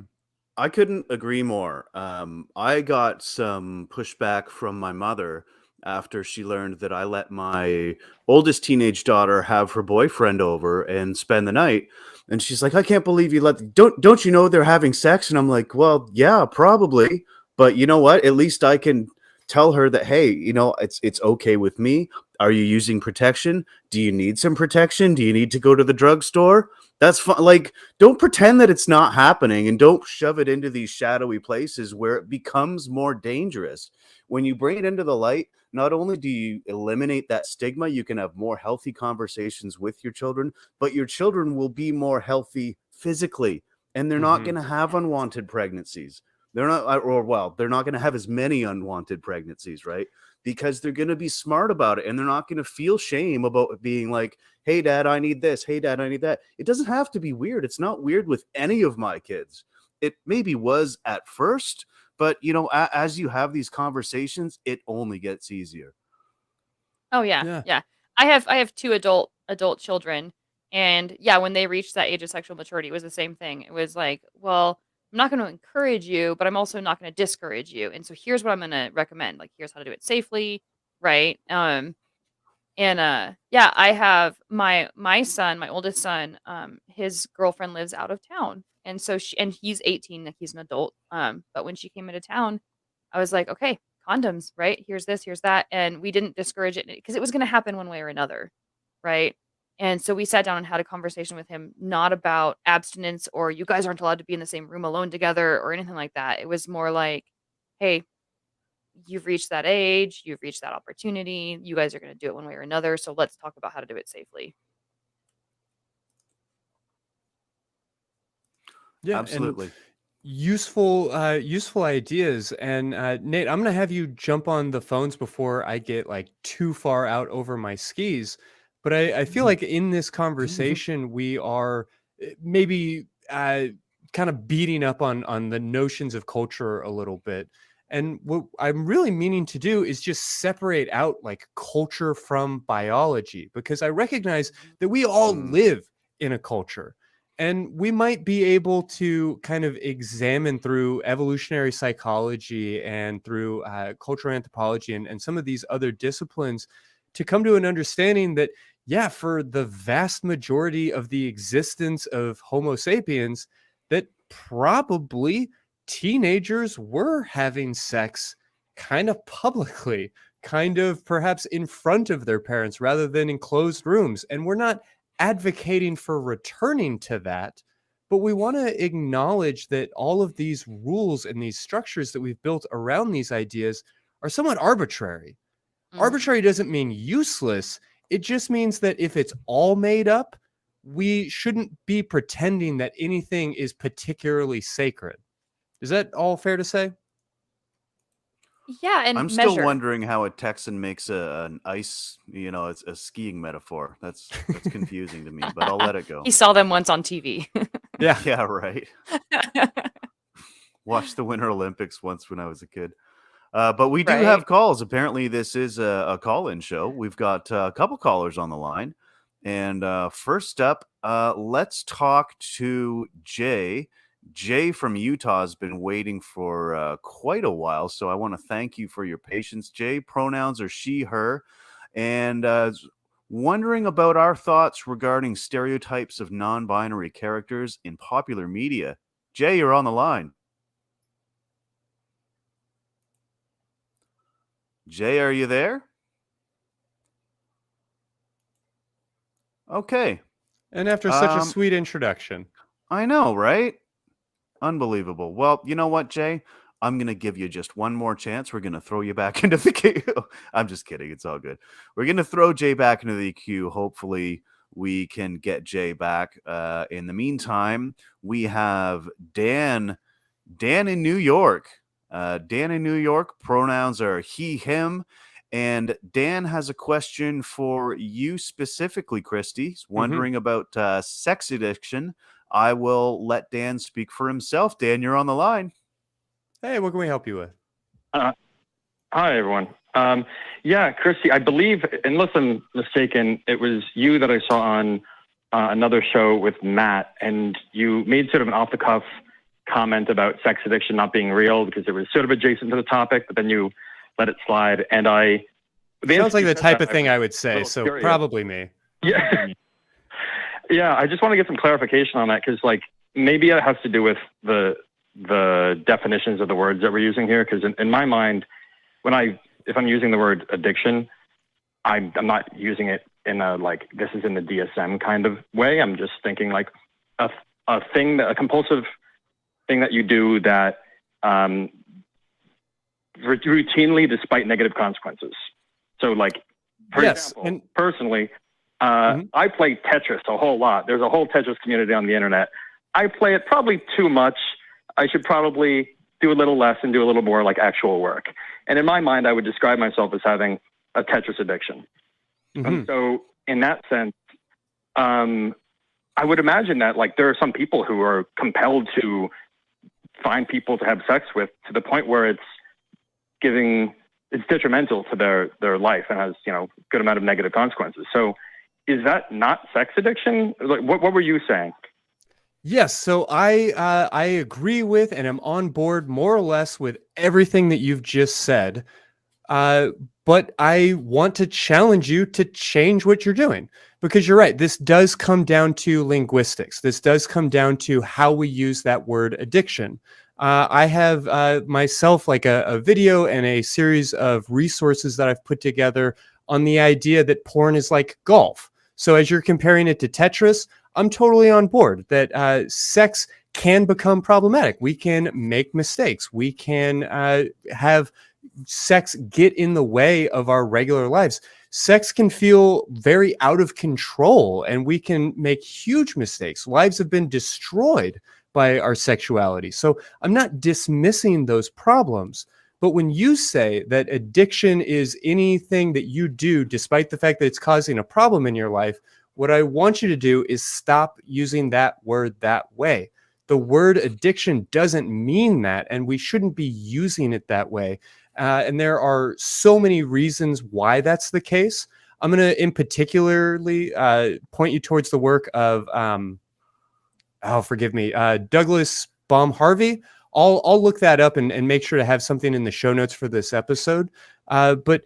S4: I couldn't agree more. I got some pushback from my mother after she learned that I let my oldest teenage daughter have her boyfriend over and spend the night. And she's like, "I can't believe you don't you know they're having sex?" And I'm like, "Well, yeah, probably. But you know what? At least I can tell her that, hey, it's okay with me. Are you using protection? Do you need some protection? Do you need to go to the drugstore? That's fine. Like, don't pretend that it's not happening and don't shove it into these shadowy places where it becomes more dangerous. When you bring it into the light, not only do you eliminate that stigma, you can have more healthy conversations with your children, but your children will be more healthy physically and they're not
S3: Hmm.
S4: going to have unwanted pregnancies. They're not, or well, they're not going to have as many unwanted pregnancies, right? Because they're going to be smart about it and they're not going to feel shame about being like, "Hey, dad, I need this. Hey, dad, I need that." It doesn't have to be weird. It's not weird with any of my kids. It maybe was at first, but as you have these conversations, it only gets easier.
S5: Oh yeah,
S3: Yeah.
S5: yeah. I have two adult children, and yeah, when they reached that age of sexual maturity, it was the same thing. It was like, well, I'm not going to encourage you, but I'm also not going to discourage you. And so here's what I'm going to recommend. Like here's how to do it safely, right? And yeah, I have my son, my oldest son, his girlfriend lives out of town. And so he's 18, like he's an adult. But when she came into town, I was like, "Okay, condoms, right? Here's this, here's that." And we didn't discourage it because it was going to happen one way or another, right? And so we sat down and had a conversation with him, not about abstinence or you guys aren't allowed to be in the same room alone together or anything like that. It was more like, hey, you've reached that age, you've reached that opportunity, you guys are going to do it one way or another. So let's talk about how to do it safely.
S3: Yeah,
S4: Absolutely.
S3: and useful ideas. And Nate, I'm gonna have you jump on the phones before I get like too far out over my skis. But I feel like in this conversation we are maybe kind of beating up on the notions of culture a little bit. And what I'm really meaning to do is just separate out like culture from biology, because I recognize that we all live in a culture. And we might be able to kind of examine through evolutionary psychology and through cultural anthropology and some of these other disciplines to come to an understanding that, yeah, for the vast majority of the existence of Homo sapiens, that probably teenagers were having sex kind of publicly, kind of perhaps in front of their parents rather than in closed rooms. And we're not advocating for returning to that, but we want to acknowledge that all of these rules and these structures that we've built around these ideas are somewhat arbitrary. Arbitrary doesn't mean useless. It just means that if it's all made up, we shouldn't be pretending that anything is particularly sacred. Is that all fair to say?
S5: Yeah, and
S4: I'm still
S5: measure.
S4: wondering how a Texan makes an ice, it's a skiing metaphor. That's confusing to me, but I'll let it go.
S5: He saw them once on TV.
S3: Yeah.
S4: Yeah, right. Watched the Winter Olympics once when I was a kid. But we do have calls. Apparently, this is a call-in show. We've got a couple callers on the line. And first up, let's talk to Jay. Jay from Utah has been waiting for quite a while, so I want to thank you for your patience, Jay. Pronouns are she, her, and wondering about our thoughts regarding stereotypes of non-binary characters in popular media. Jay, you're on the line. Jay, are you there? Okay.
S3: And after such a sweet introduction.
S4: I know, right? Unbelievable. Well, you know what, Jay? I'm going to give you just one more chance. We're going to throw you back into the queue. I'm just kidding. It's all good. We're going to throw Jay back into the queue. Hopefully, we can get Jay back. In the meantime, we have Dan. Dan in New York. Dan in New York. Pronouns are he, him. And Dan has a question for you specifically, Christy. He's wondering about sex addiction. I will let Dan speak for himself. Dan, you're on the line.
S3: Hey, what can we help you with?
S12: Hi, everyone. Yeah, Christy, I believe, unless I'm mistaken, it was you that I saw on another show with Matt, and you made sort of an off-the-cuff comment about sex addiction not being real because it was sort of adjacent to the topic, but then you let it slide. And
S3: sounds like the type of thing I would say, so curious. Probably me.
S12: Yeah. Yeah, I just want to get some clarification on that because, maybe it has to do with the definitions of the words that we're using here. Because in my mind, if I'm using the word addiction, I'm not using it in a this is in the DSM kind of way. I'm just thinking a compulsive thing that you do that routinely, despite negative consequences. So, for example, personally. I play Tetris a whole lot. There's a whole Tetris community on the internet. I play it probably too much. I should probably do a little less and do a little more actual work. And in my mind, I would describe myself as having a Tetris addiction. And so in that sense, I would imagine that there are some people who are compelled to find people to have sex with to the point where it's detrimental to their life and has, good amount of negative consequences. So is that not sex addiction? What were you saying?
S3: Yes, so I agree with and am on board more or less with everything that you've just said. But I want to challenge you to change what you're doing because you're right. This does come down to linguistics. This does come down to how we use that word addiction. I have myself a video and a series of resources that I've put together on the idea that porn is like golf. So as you're comparing it to Tetris, I'm totally on board that sex can become problematic. We can make mistakes. We can have sex get in the way of our regular lives. Sex can feel very out of control and we can make huge mistakes. Lives have been destroyed by our sexuality. So I'm not dismissing those problems. But when you say that addiction is anything that you do, despite the fact that it's causing a problem in your life, what I want you to do is stop using that word that way. The word addiction doesn't mean that, and we shouldn't be using it that way. And there are so many reasons why that's the case. I'm going to, in particularly, point you towards the work of, Douglas Baum-Harvey. I'll look that up and make sure to have something in the show notes for this episode. But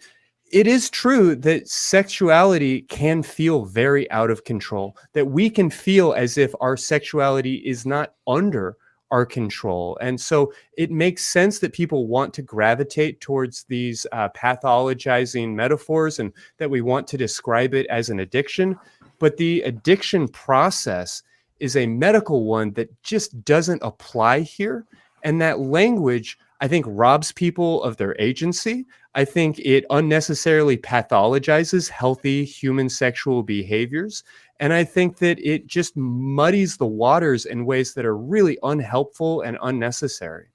S3: it is true that sexuality can feel very out of control, that we can feel as if our sexuality is not under our control. And so it makes sense that people want to gravitate towards these pathologizing metaphors and that we want to describe it as an addiction. But the addiction process is a medical one that just doesn't apply here. And that language, I think, robs people of their agency. I think it unnecessarily pathologizes healthy human sexual behaviors. And I think that it just muddies the waters in ways that are really unhelpful and unnecessary.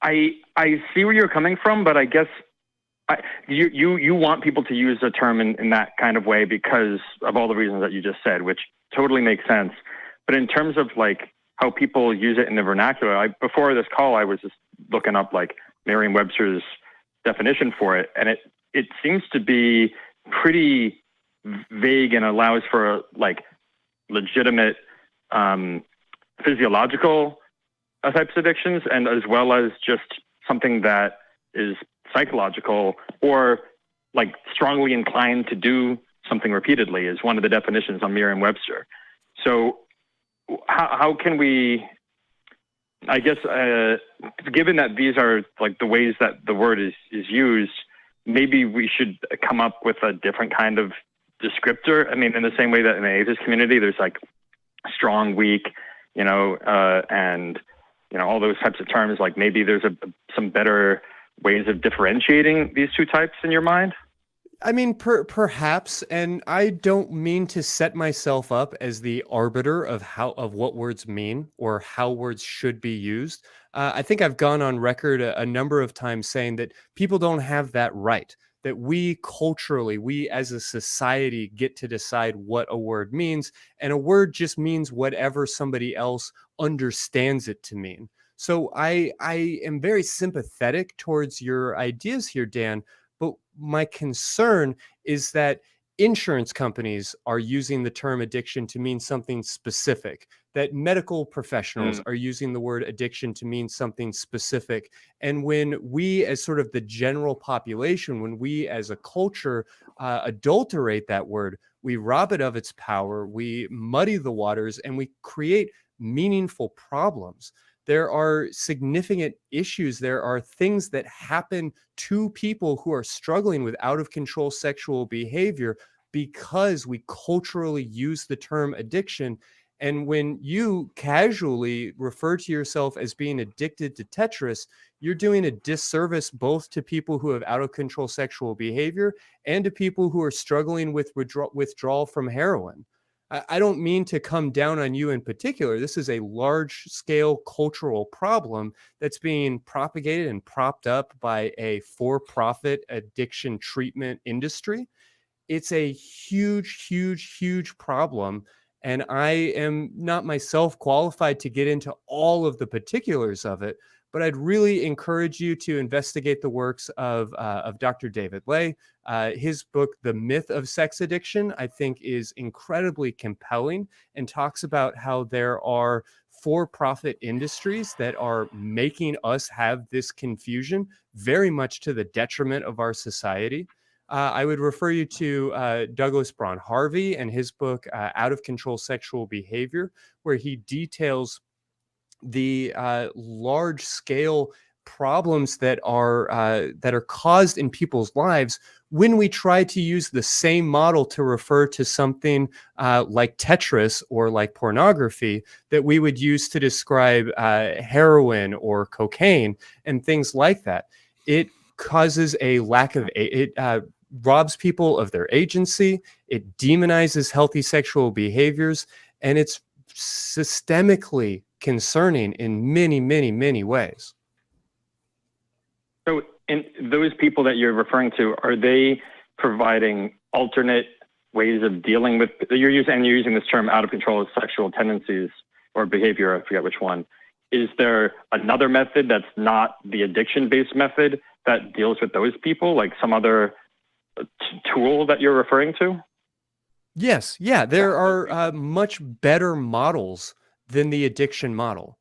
S12: I see where you're coming from, but I guess you want people to use the term in that kind of way because of all the reasons that you just said, which totally makes sense. But in terms of like how people use it in the vernacular, before this call, I was just looking up like Merriam-Webster's definition for it, and it seems to be pretty vague and allows for like legitimate physiological types of addictions, and as well as just something that is psychological or like strongly inclined to do something repeatedly is one of the definitions on Merriam-Webster. So how can we, I guess, given that these are like the ways that the word is used, maybe we should come up with a different kind of descriptor. I mean, in the same way that in the atheist community, there's like strong, weak, and, all those types of terms, like maybe there's some better ways of differentiating these two types in your mind?
S3: I mean, perhaps, and I don't mean to set myself up as the arbiter of what words mean or how words should be used. I think I've gone on record a number of times saying that people don't have that right, that we culturally, we as a society get to decide what a word means, and a word just means whatever somebody else understands it to mean. So I am very sympathetic towards your ideas here, Dan, but my concern is that insurance companies are using the term addiction to mean something specific, that medical professionals are using the word addiction to mean something specific. And when we as sort of the general population, when we as a culture adulterate that word, we rob it of its power, we muddy the waters, and we create meaningful problems. There are significant issues. There are things that happen to people who are struggling with out of control sexual behavior because we culturally use the term addiction. And when you casually refer to yourself as being addicted to Tetris, you're doing a disservice both to people who have out of control sexual behavior and to people who are struggling with withdrawal from heroin. I don't mean to come down on you in particular. This is a large-scale cultural problem that's being propagated and propped up by a for-profit addiction treatment industry. It's a huge, huge, huge problem, and I am not myself qualified to get into all of the particulars of it, but I'd really encourage you to investigate the works of Dr. David Ley. His book, The Myth of Sex Addiction, I think is incredibly compelling and talks about how there are for-profit industries that are making us have this confusion very much to the detriment of our society. I would refer you to Douglas Baum-Harvey and his book, Out of Control Sexual Behavior, where he details the large-scale problems that are caused in people's lives when we try to use the same model to refer to something like Tetris or like pornography that we would use to describe heroin or cocaine and things like that. It causes a lack of it robs people of their agency. It demonizes healthy sexual behaviors, and it's systemically concerning in many, many, many ways.
S12: So, in those people that you're referring to, are they providing alternate ways of dealing with? You're using this term out of control of sexual tendencies or behavior. I forget which one. Is there another method that's not the addiction-based method that deals with those people, like some other tool that you're referring to?
S3: Yes, yeah, there are much better models than the addiction model.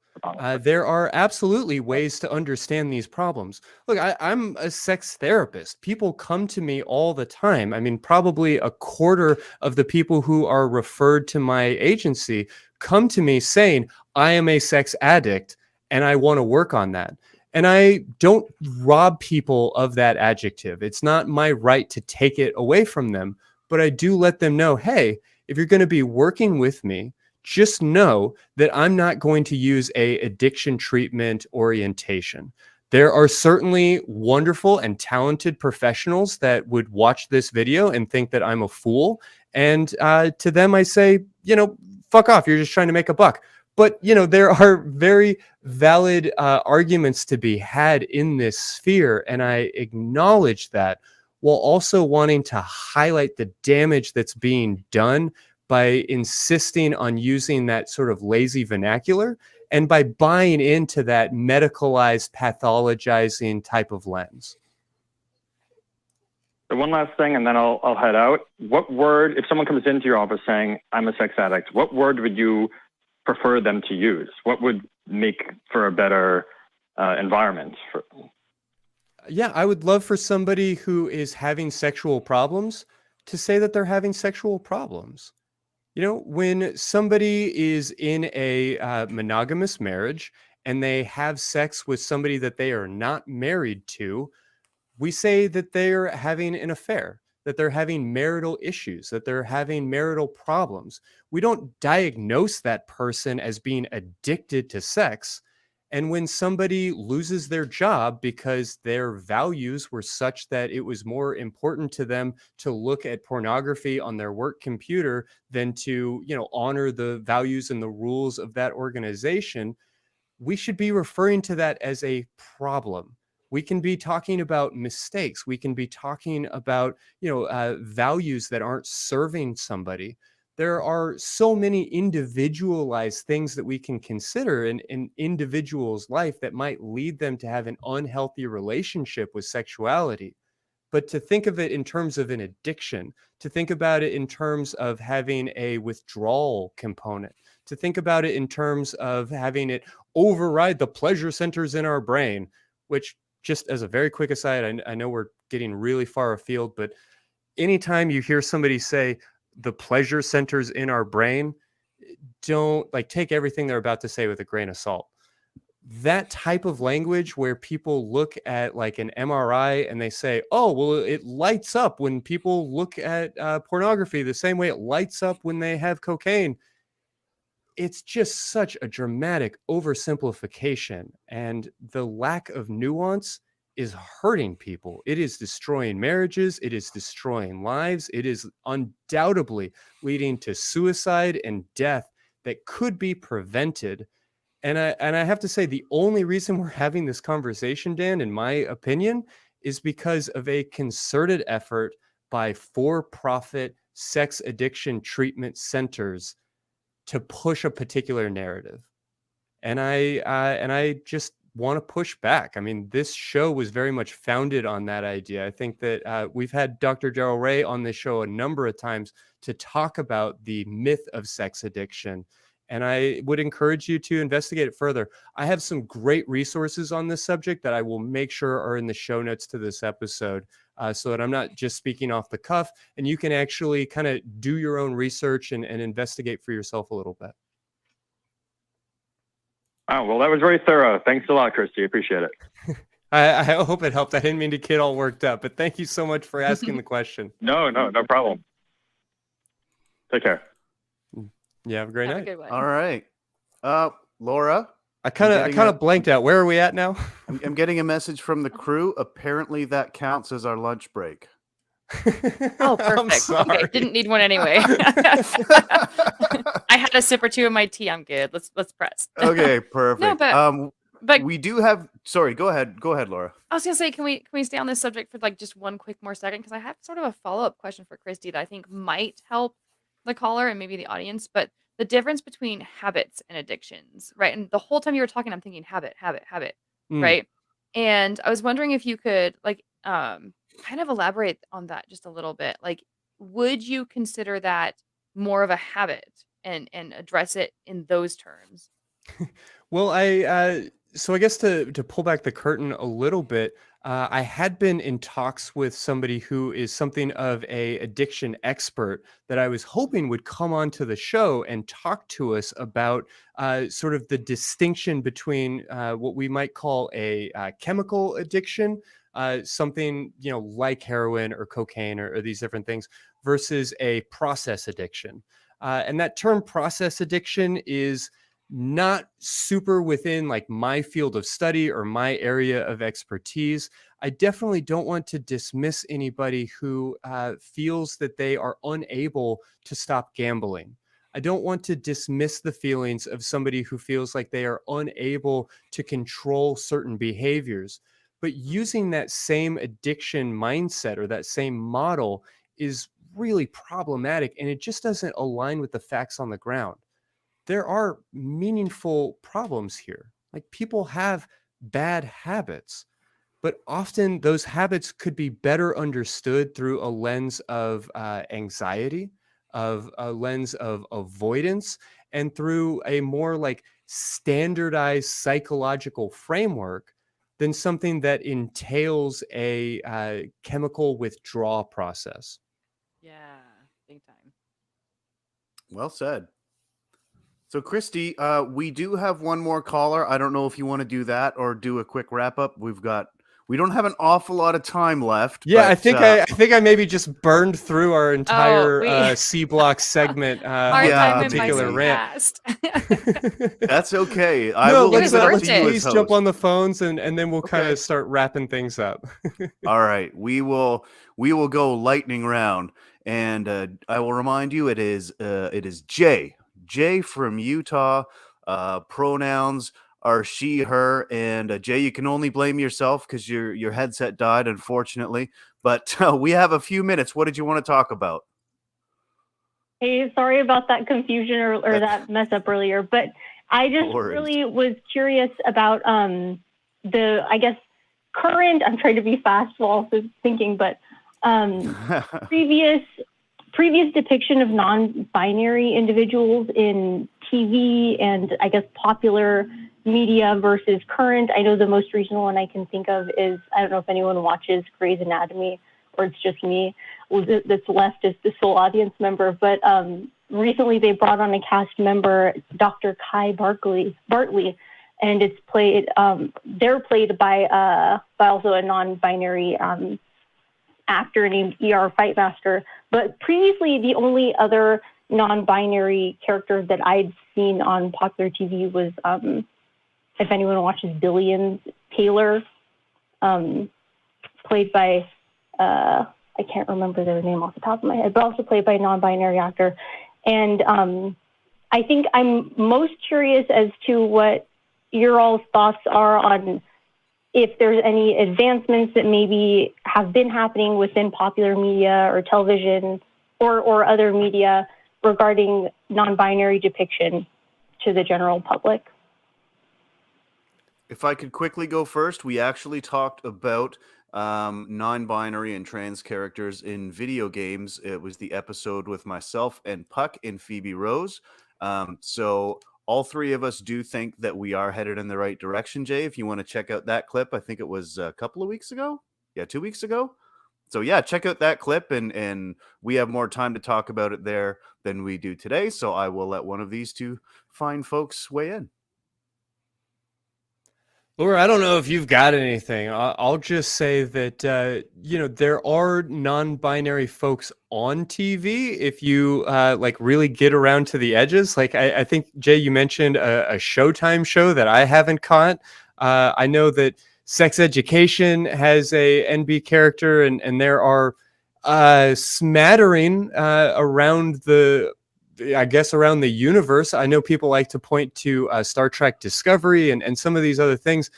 S3: There are absolutely ways to understand these problems. Look, I'm a sex therapist. People come to me all the time. I mean, probably a quarter of the people who are referred to my agency come to me saying, I am a sex addict and I want to work on that. And I don't rob people of that adjective. It's not my right to take it away from them, but I do let them know, hey, if you're going to be working with me, just know that I'm not going to use a addiction treatment orientation. There are certainly wonderful and talented professionals that would watch this video and think that I'm a fool. And to them, I say, fuck off. You're just trying to make a buck. But, there are very valid arguments to be had in this sphere. And I acknowledge that, while also wanting to highlight the damage that's being done by insisting on using that sort of lazy vernacular and by buying into that medicalized, pathologizing type of lens.
S12: So one last thing, and then I'll head out. What word, if someone comes into your office saying, I'm a sex addict, what word would you prefer them to use? What would make for a better environment?
S3: Yeah, I would love for somebody who is having sexual problems to say that they're having sexual problems. When somebody is in a monogamous marriage and they have sex with somebody that they are not married to, we say that they're having an affair, that they're having marital issues, that they're having marital problems. We don't diagnose that person as being addicted to sex. And when somebody loses their job because their values were such that it was more important to them to look at pornography on their work computer than to, honor the values and the rules of that organization, we should be referring to that as a problem. We can be talking about mistakes. We can be talking about, values that aren't serving somebody. There are so many individualized things that we can consider in an individual's life that might lead them to have an unhealthy relationship with sexuality. But to think of it in terms of an addiction, to think about it in terms of having a withdrawal component, to think about it in terms of having it override the pleasure centers in our brain, which, just as a very quick aside, I know we're getting really far afield, but anytime you hear somebody say the pleasure centers in our brain, don't take everything they're about to say with a grain of salt. That type of language where people look at an MRI and they say, oh, well, it lights up when people look at pornography the same way it lights up when they have cocaine. It's just such a dramatic oversimplification, and the lack of nuance is hurting people. It is destroying marriages. It is destroying lives. It is undoubtedly leading to suicide and death that could be prevented. And I have to say, the only reason we're having this conversation, Dan, in my opinion, is because of a concerted effort by for-profit sex addiction treatment centers to push a particular narrative. And I just want to push back. I mean, this show was very much founded on that idea. I think that we've had Dr. Darrell Ray on this show a number of times to talk about the myth of sex addiction. And I would encourage you to investigate it further. I have some great resources on this subject that I will make sure are in the show notes to this episode, so that I'm not just speaking off the cuff, and you can actually kind of do your own research and investigate for yourself a little bit.
S12: Oh, well, that was very thorough. Thanks a lot, Christy. Appreciate it.
S3: I hope it helped. I didn't mean to get all worked up, but thank you so much for asking the question.
S12: No problem. Take care.
S3: Yeah, have a great
S5: Have a
S3: night.
S5: good one.
S4: All right. Laura,
S3: I kind of blanked out. Where are we at now?
S4: I'm getting a message from the crew. Apparently that counts as our lunch break.
S5: Oh,
S3: I'm
S5: perfect. Okay,
S3: sorry.
S5: didn't need one anyway. I had a sip or two of my tea. I'm good. Let's press.
S4: Okay, perfect.
S5: No, but
S4: we do have. Sorry, go ahead, Laura.
S5: I was gonna say, can we stay on this subject for like just one quick more second? Because I have sort of a follow-up question for Christy that I think might help the caller and maybe the audience. But the difference between habits and addictions, right? And the whole time you were talking, I'm thinking habit,
S3: Mm.
S5: right? And I was wondering if you could like kind of elaborate on that just a little bit. Like, would you consider that more of a habit and address it in those terms?
S3: Well, so I guess to pull back the curtain a little bit, I had been in talks with somebody who is something of a addiction expert that I was hoping would come onto the show and talk to us about sort of the distinction between what we might call a chemical addiction, something like heroin or cocaine or these different things, versus a process addiction. And that term process addiction is not super within like my field of study or my area of expertise. I definitely don't want to dismiss anybody who feels that they are unable to stop gambling. I don't want to dismiss the feelings of somebody who feels like they are unable to control certain behaviors. But using that same addiction mindset or that same model is really problematic, and it just doesn't align with the facts on the ground. There are meaningful problems here. Like, people have bad habits, but often those habits could be better understood through a lens of anxiety, of a lens of avoidance, and through a more like standardized psychological framework than something that entails a chemical withdrawal process.
S5: Yeah, big time.
S4: Well said. So, Christy, we do have one more caller. I don't know if you want to do that or do a quick wrap up. We don't have an awful lot of time left.
S3: Yeah,
S4: but,
S3: I think I maybe just burned through our entire C block segment.
S5: Our time went by
S3: particular
S5: so
S3: rant.
S5: fast.
S4: That's okay.
S3: Let's
S5: worth it.
S3: please jump on the phones and then we'll kind
S4: Okay.
S3: of start wrapping things up.
S4: All right, we will go lightning round, and I will remind you it is Jay from Utah. Pronouns are she, her, and Jay, you can only blame yourself because your headset died, unfortunately. But we have a few minutes. What did you want to talk about?
S13: Hey, sorry about that confusion or that mess up earlier, but I just really was curious about I guess current. I'm trying to be fast while also thinking, but previous depiction of non-binary individuals in TV and I guess popular media versus current. I know the most recent one I can think of is, I don't know if anyone watches Grey's Anatomy or it's just me that's left as the sole audience member, but recently they brought on a cast member, Dr. Kai Bartley, and it's played, they're played by also a non-binary actor named ER Fightmaster. But previously, the only other non-binary character that I'd seen on popular TV was, if anyone watches Billions, Taylor, played by, I can't remember their name off the top of my head, but also played by a non-binary actor. And I think I'm most curious as to what your all's thoughts are on if there's any advancements that maybe have been happening within popular media or television or other media regarding non-binary depiction to the general public.
S4: If I could quickly go first, we actually talked about non-binary and trans characters in video games. It was the episode with myself and Puck and Phoebe Rose. So all three of us do think that we are headed in the right direction, Jay. If you want to check out that clip, I think it was a couple of weeks ago. Yeah, 2 weeks ago. So yeah, check out that clip, and we have more time to talk about it there than we do today. So I will let one of these two fine folks weigh in.
S3: Laura, I don't know if you've got anything. I'll just say that there are non-binary folks on TV if you like really get around to the edges. Like I think Jay, you mentioned a Showtime show that I haven't caught. I know that Sex Education has a NB character, and there are smattering around around the universe. I know people like to point to Star Trek Discovery and some of these other things.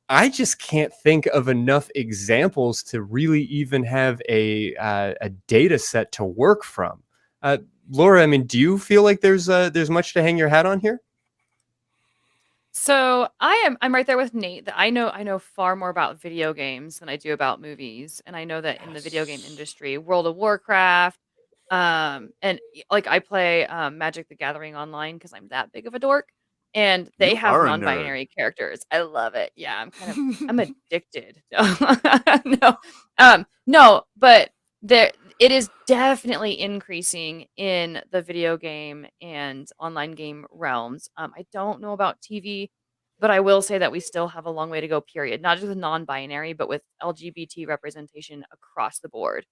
S3: I just can't think of enough examples to really even have a data set to work from. Laura, I mean, do you feel like there's much to hang your hat on here?
S5: So I'm right there with Nate that I know far more about video games than I do about movies. And I know that in the video game industry, World of Warcraft, like I play Magic the Gathering online because I'm that big of a dork. And they
S4: You
S5: have
S4: are a nerd.
S5: non-binary characters. I love it. Yeah, I'm addicted. No. No, but it is definitely increasing in the video game and online game realms. I don't know about TV, but I will say that we still have a long way to go, period. Not just with non-binary, but with LGBT representation across the board.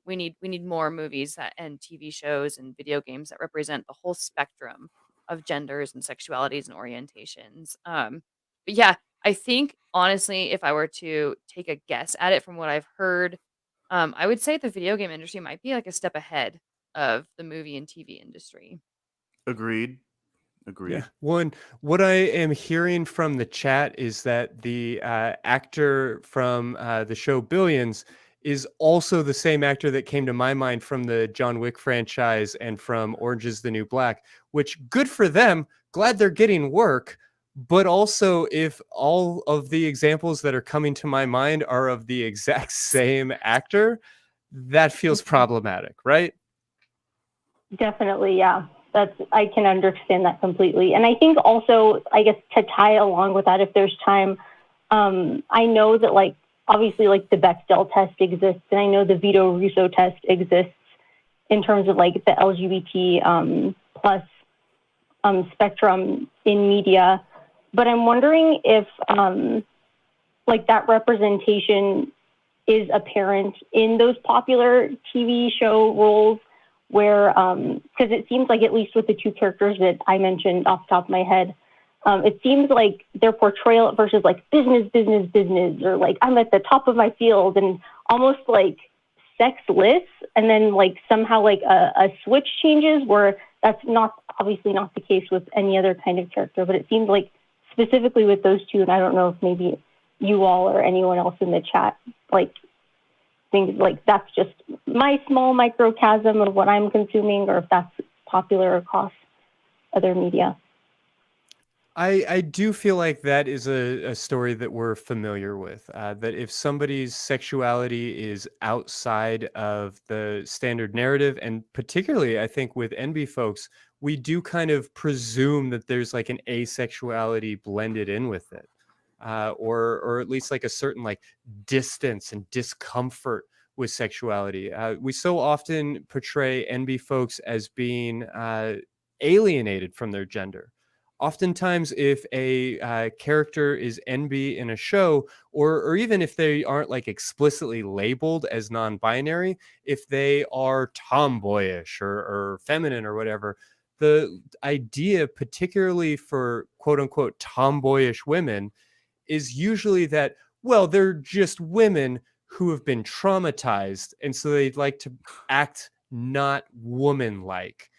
S5: We need more movies and TV shows and video games that represent the whole spectrum of genders and sexualities and orientations. But yeah, I think honestly, if I were to take a guess at it from what I've heard, I would say the video game industry might be like a step ahead of the movie and TV industry.
S4: Agreed.
S3: Yeah. What I am hearing from the chat is that the actor from the show Billions is also the same actor that came to my mind from the John Wick franchise and from Orange is the New Black, which good for them. Glad they're getting work. But also, if all of the examples that are coming to my mind are of the exact same actor, that feels problematic, right?
S13: Definitely, yeah. I can understand that completely. And I think also, I guess to tie along with that, if there's time, I know that like obviously like the Bechdel test exists, and I know the Vito Russo test exists in terms of like the LGBT plus spectrum in media. But I'm wondering if like that representation is apparent in those popular TV show roles where, because it seems like at least with the two characters that I mentioned off the top of my head, it seems like their portrayal versus like business, or like I'm at the top of my field and almost like sexless. And then like somehow like a switch changes where that's obviously not the case with any other kind of character, but it seems like specifically with those two, and I don't know if maybe you all or anyone else in the chat like think like that's just my small microcosm of what I'm consuming, or if that's popular across other media.
S3: I do feel like that is a story that we're familiar with. That if somebody's sexuality is outside of the standard narrative, and particularly I think with NB folks, we do kind of presume that there's like an asexuality blended in with it, or at least like a certain like distance and discomfort with sexuality. We so often portray NB folks as being alienated from their gender. Oftentimes, if a character is NB in a show, or even if they aren't like explicitly labeled as non-binary, if they are tomboyish or feminine or whatever, the idea, particularly for quote unquote tomboyish women, is usually that, well, they're just women who have been traumatized, and so they'd like to act not woman-like.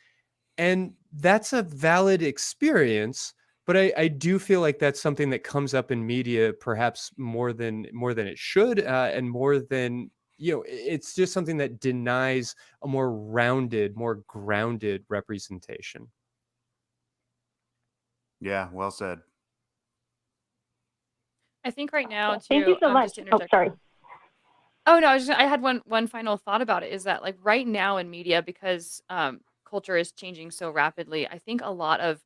S3: And that's a valid experience, but I do feel like that's something that comes up in media perhaps more than it should, and more than, it's just something that denies a more rounded, more grounded representation.
S4: Yeah, well said.
S5: I think right now, too.
S13: Thank you so much. Oh, sorry.
S5: Oh no, I had one final thought about it. Is that like right now in media, because culture is changing so rapidly, I think a lot of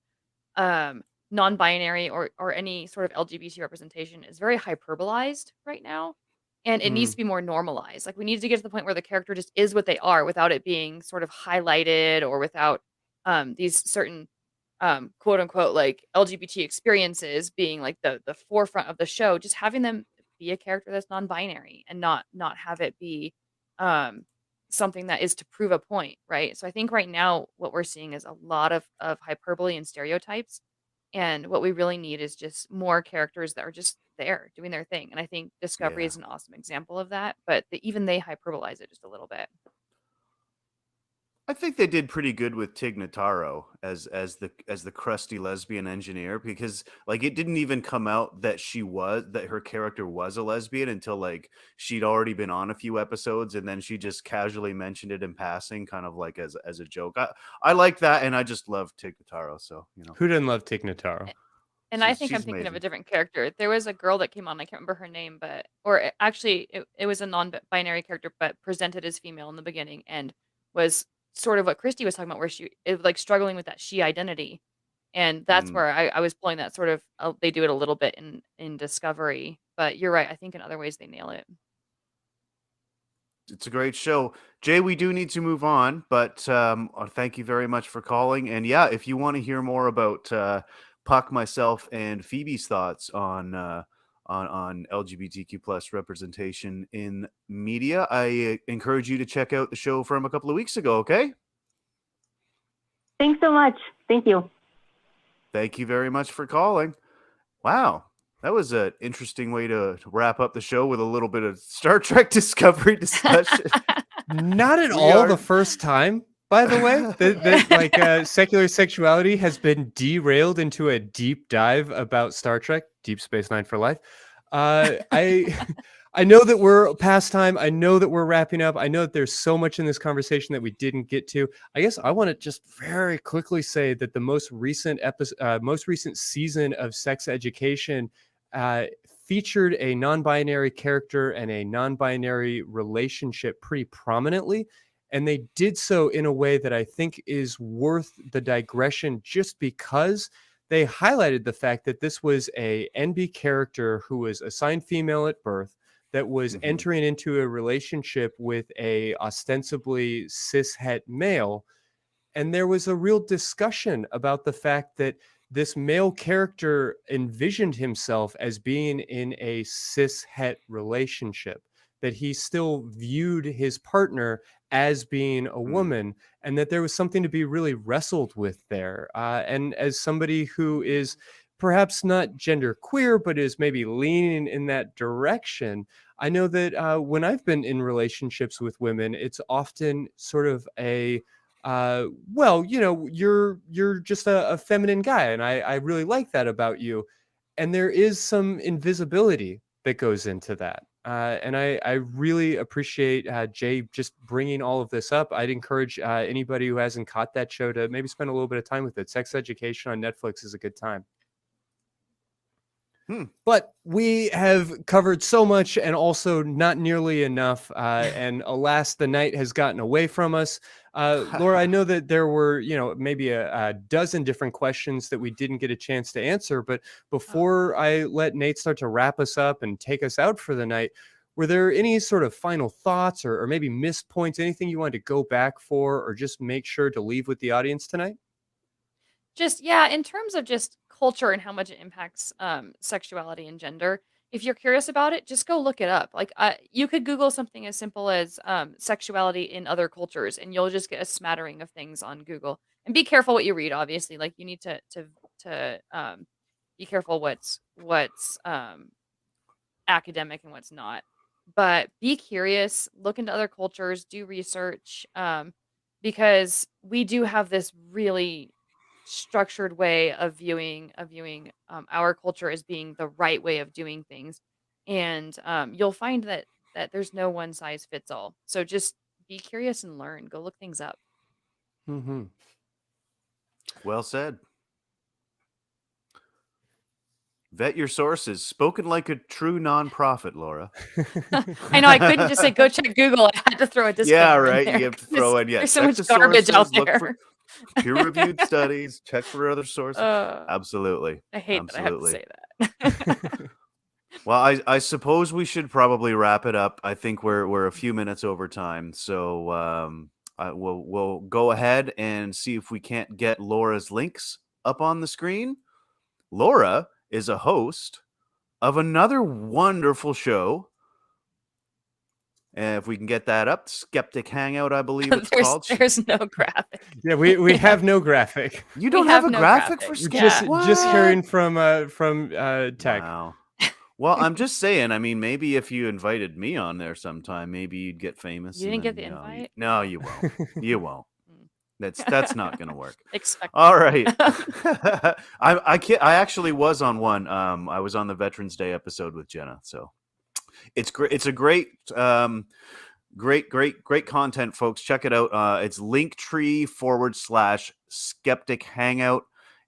S5: non-binary or any sort of LGBT representation is very hyperbolized right now, and it needs to be more normalized. Like we need to get to the point where the character just is what they are without it being sort of highlighted, or without these certain quote unquote like LGBT experiences being like the forefront of the show, just having them be a character that's non-binary and not have it be something that is to prove a point, right? So I think right now what we're seeing is a lot of hyperbole and stereotypes, and what we really need is just more characters that are just there doing their thing. And I think Discovery
S4: Yeah.
S5: is an awesome example of that, but even they hyperbolize it just a little bit.
S4: I think they did pretty good with Tig Notaro as the crusty lesbian engineer, because like it didn't even come out that her character was a lesbian until like she'd already been on a few episodes, and then she just casually mentioned it in passing, kind of like as a joke. I like that, and I just love Tig Notaro, so
S3: Who didn't love Tig Notaro?
S5: And I think I'm
S4: she's
S5: thinking of a
S4: amazing.
S5: different character. There was a girl that came on, I can't remember her name, actually it was a non-binary character, but presented as female in the beginning and was sort of what Christy was talking about, where like struggling with that she identity. And that's where I was pulling that sort of, they do it a little bit in Discovery, but you're right. I think in other ways they nail it.
S4: It's a great show. Jay, we do need to move on, but thank you very much for calling. And yeah, if you want to hear more about Puck, myself, and Phoebe's thoughts on LGBTQ plus representation in media, I encourage you to check out the show from a couple of weeks ago, okay?
S13: Thanks so much. Thank you.
S4: Thank you very much for calling. Wow. That was an interesting way to wrap up the show with a little bit of Star Trek Discovery discussion.
S3: Not at all the first time, by the way, that secular sexuality has been derailed into a deep dive about Star Trek, Deep Space Nine for life. I know that we're past time. I know that we're wrapping up. I know that there's so much in this conversation that we didn't get to. I guess I want to just very quickly say that the most recent season of Sex Education featured a non-binary character and a non-binary relationship pretty prominently. And they did so in a way that I think is worth the digression, just because they highlighted the fact that this was a NB character who was assigned female at birth, that was entering into a relationship with a ostensibly cis-het male. And there was a real discussion about the fact that this male character envisioned himself as being in a cis-het relationship, that he still viewed his partner as being a woman, and that there was something to be really wrestled with there. And as somebody who is perhaps not gender queer, but is maybe leaning in that direction, I know that when I've been in relationships with women, it's often sort of a, well, you know, you're just a feminine guy, and I really like that about you. And there is some invisibility that goes into that. And I really appreciate Jay just bringing all of this up. I'd encourage anybody who hasn't caught that show to maybe spend a little bit of time with it. Sex Education on Netflix is a good time. But we have covered so much, and also not nearly enough. And alas, the night has gotten away from us. Laura, I know that there were, maybe a dozen different questions that we didn't get a chance to answer. But before I let Nate start to wrap us up and take us out for the night, were there any sort of final thoughts or maybe missed points, anything you wanted to go back for, or just make sure to leave with the audience tonight?
S5: Just, yeah, in terms of just culture and how much it impacts sexuality and gender, if you're curious about it, just go look it up. Like, you could Google something as simple as sexuality in other cultures, and you'll just get a smattering of things on Google. And be careful what you read, obviously. Like, you need to be careful what's academic and what's not. But be curious, look into other cultures, do research, because we do have this really structured way of viewing our culture as being the right way of doing things, and you'll find that there's no one size fits all. So just be curious and learn. Go look things up.
S4: Well said. Vet your sources. Spoken like a true nonprofit, Laura.
S5: I know, I couldn't just say go check Google. I had to throw a disclaimer.
S4: Yeah, right.
S5: In
S4: You have to throw in. Yeah,
S5: there's so
S4: check
S5: much
S4: the
S5: garbage out
S4: sources, look
S5: there.
S4: for peer-reviewed studies. Check for other sources. Absolutely.
S5: I hate that I have to say that.
S4: Well, I suppose we should probably wrap it up. I think we're a few minutes over time, so we'll go ahead and see if we can't get Laura's links up on the screen, Laura is a host of another wonderful show. And if we can get that up, Skeptic Hangout, I believe it's called.
S5: There's no graphic.
S3: Yeah, we have no graphic.
S4: You don't have a
S5: no
S4: graphic
S5: graphic.
S4: for
S3: We're
S4: Skeptic?
S3: just hearing from tech.
S4: Wow. Well, I'm just saying. I mean, maybe if you invited me on there sometime, maybe you'd get famous.
S5: You
S4: and
S5: didn't get
S4: then,
S5: the invite?
S4: No, you won't. You won't. That's not going to work.
S5: Expect.
S4: All right. I actually was on one. I was on the Veterans Day episode with Jenna. So it's great. It's a great content, folks. Check it out. It's linktree/skeptic hangout.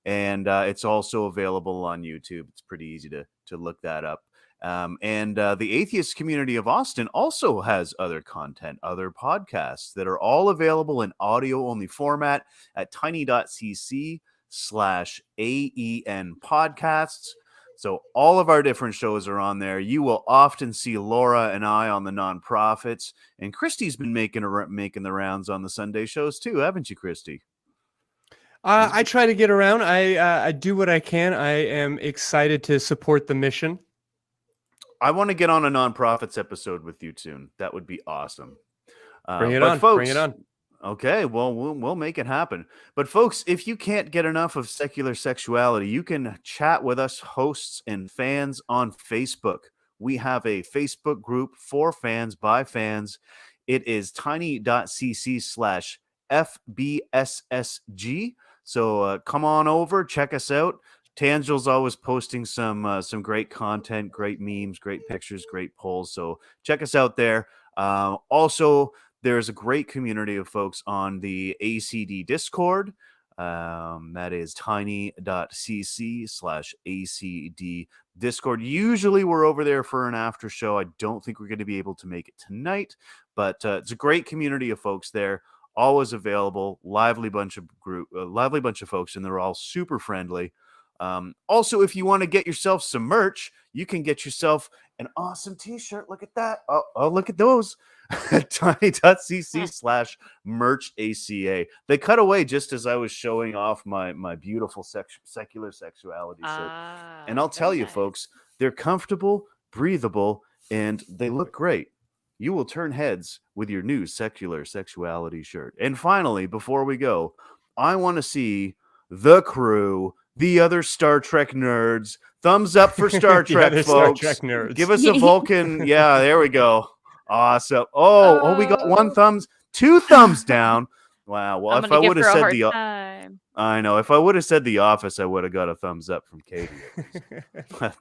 S4: And it's also available on YouTube. It's pretty easy to look that up. And the atheist community of Austin also has other content, other podcasts that are all available in audio-only format at tiny.cc/AEN podcasts. So all of our different shows are on there. You will often see Laura and I on the nonprofits. And Christy's been making the rounds on the Sunday shows too, haven't you, Christy?
S3: I try to get around. I do what I can. I am excited to support the mission.
S4: I want to get on a nonprofits episode with you soon. That would be awesome.
S3: Bring it on.
S4: Folks,
S3: Bring it on.
S4: Okay, well, we'll make it happen. But folks, if you can't get enough of Secular Sexuality, you can chat with us hosts and fans on Facebook. We have a Facebook group for fans by fans. It is tiny.cc/FBSSG. So come on over, check us out. Tangel's always posting some great content, great memes, great pictures, great polls. So check us out there. Also, there's a great community of folks on the ACD Discord. That is tiny.cc/ACD Discord. Usually we're over there for an after show. I don't think we're going to be able to make it tonight, but it's a great community of folks there. Always available, lively bunch of folks, and they're all super friendly. Also, if you want to get yourself some merch, you can get yourself an awesome t-shirt. Look at that. Oh, look at those. tiny.cc/merchaca. They cut away just as I was showing off my beautiful secular sexuality shirt. And I'll tell you, folks, they're comfortable, breathable, and they look great. You will turn heads with your new secular sexuality shirt. And finally, before we go, I want to see the crew, the other Star Trek nerds. Thumbs up for Star Trek, folks.
S3: Star Trek nerds.
S4: Give us a Vulcan. Yeah, there we go. Awesome. Oh, we got two thumbs down. Wow. Well, if I would have said I know. If I would have said The Office, I would have got a thumbs up from Katie. But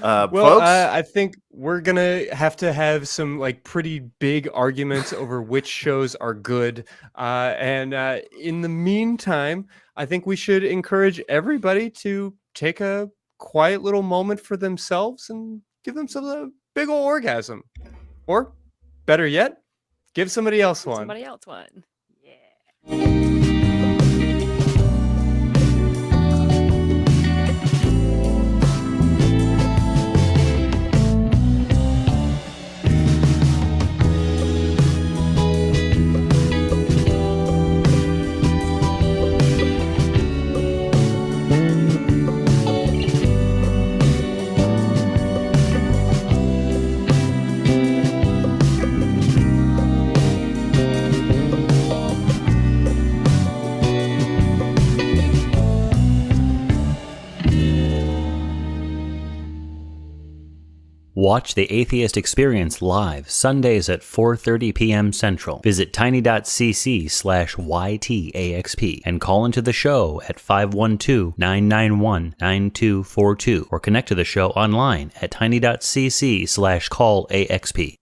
S4: folks,
S3: I think we're gonna have to have some pretty big arguments over which shows are good. And in the meantime, I think we should encourage everybody to take a quiet little moment for themselves and give themselves a big ol' orgasm, or better yet, give somebody else one.
S5: Somebody else one. Yeah.
S1: Watch The Atheist Experience live Sundays at 4:30 p.m. Central. Visit tiny.cc/YTAXP and call into the show at 512-991-9242 or connect to the show online at tiny.cc/callaxp.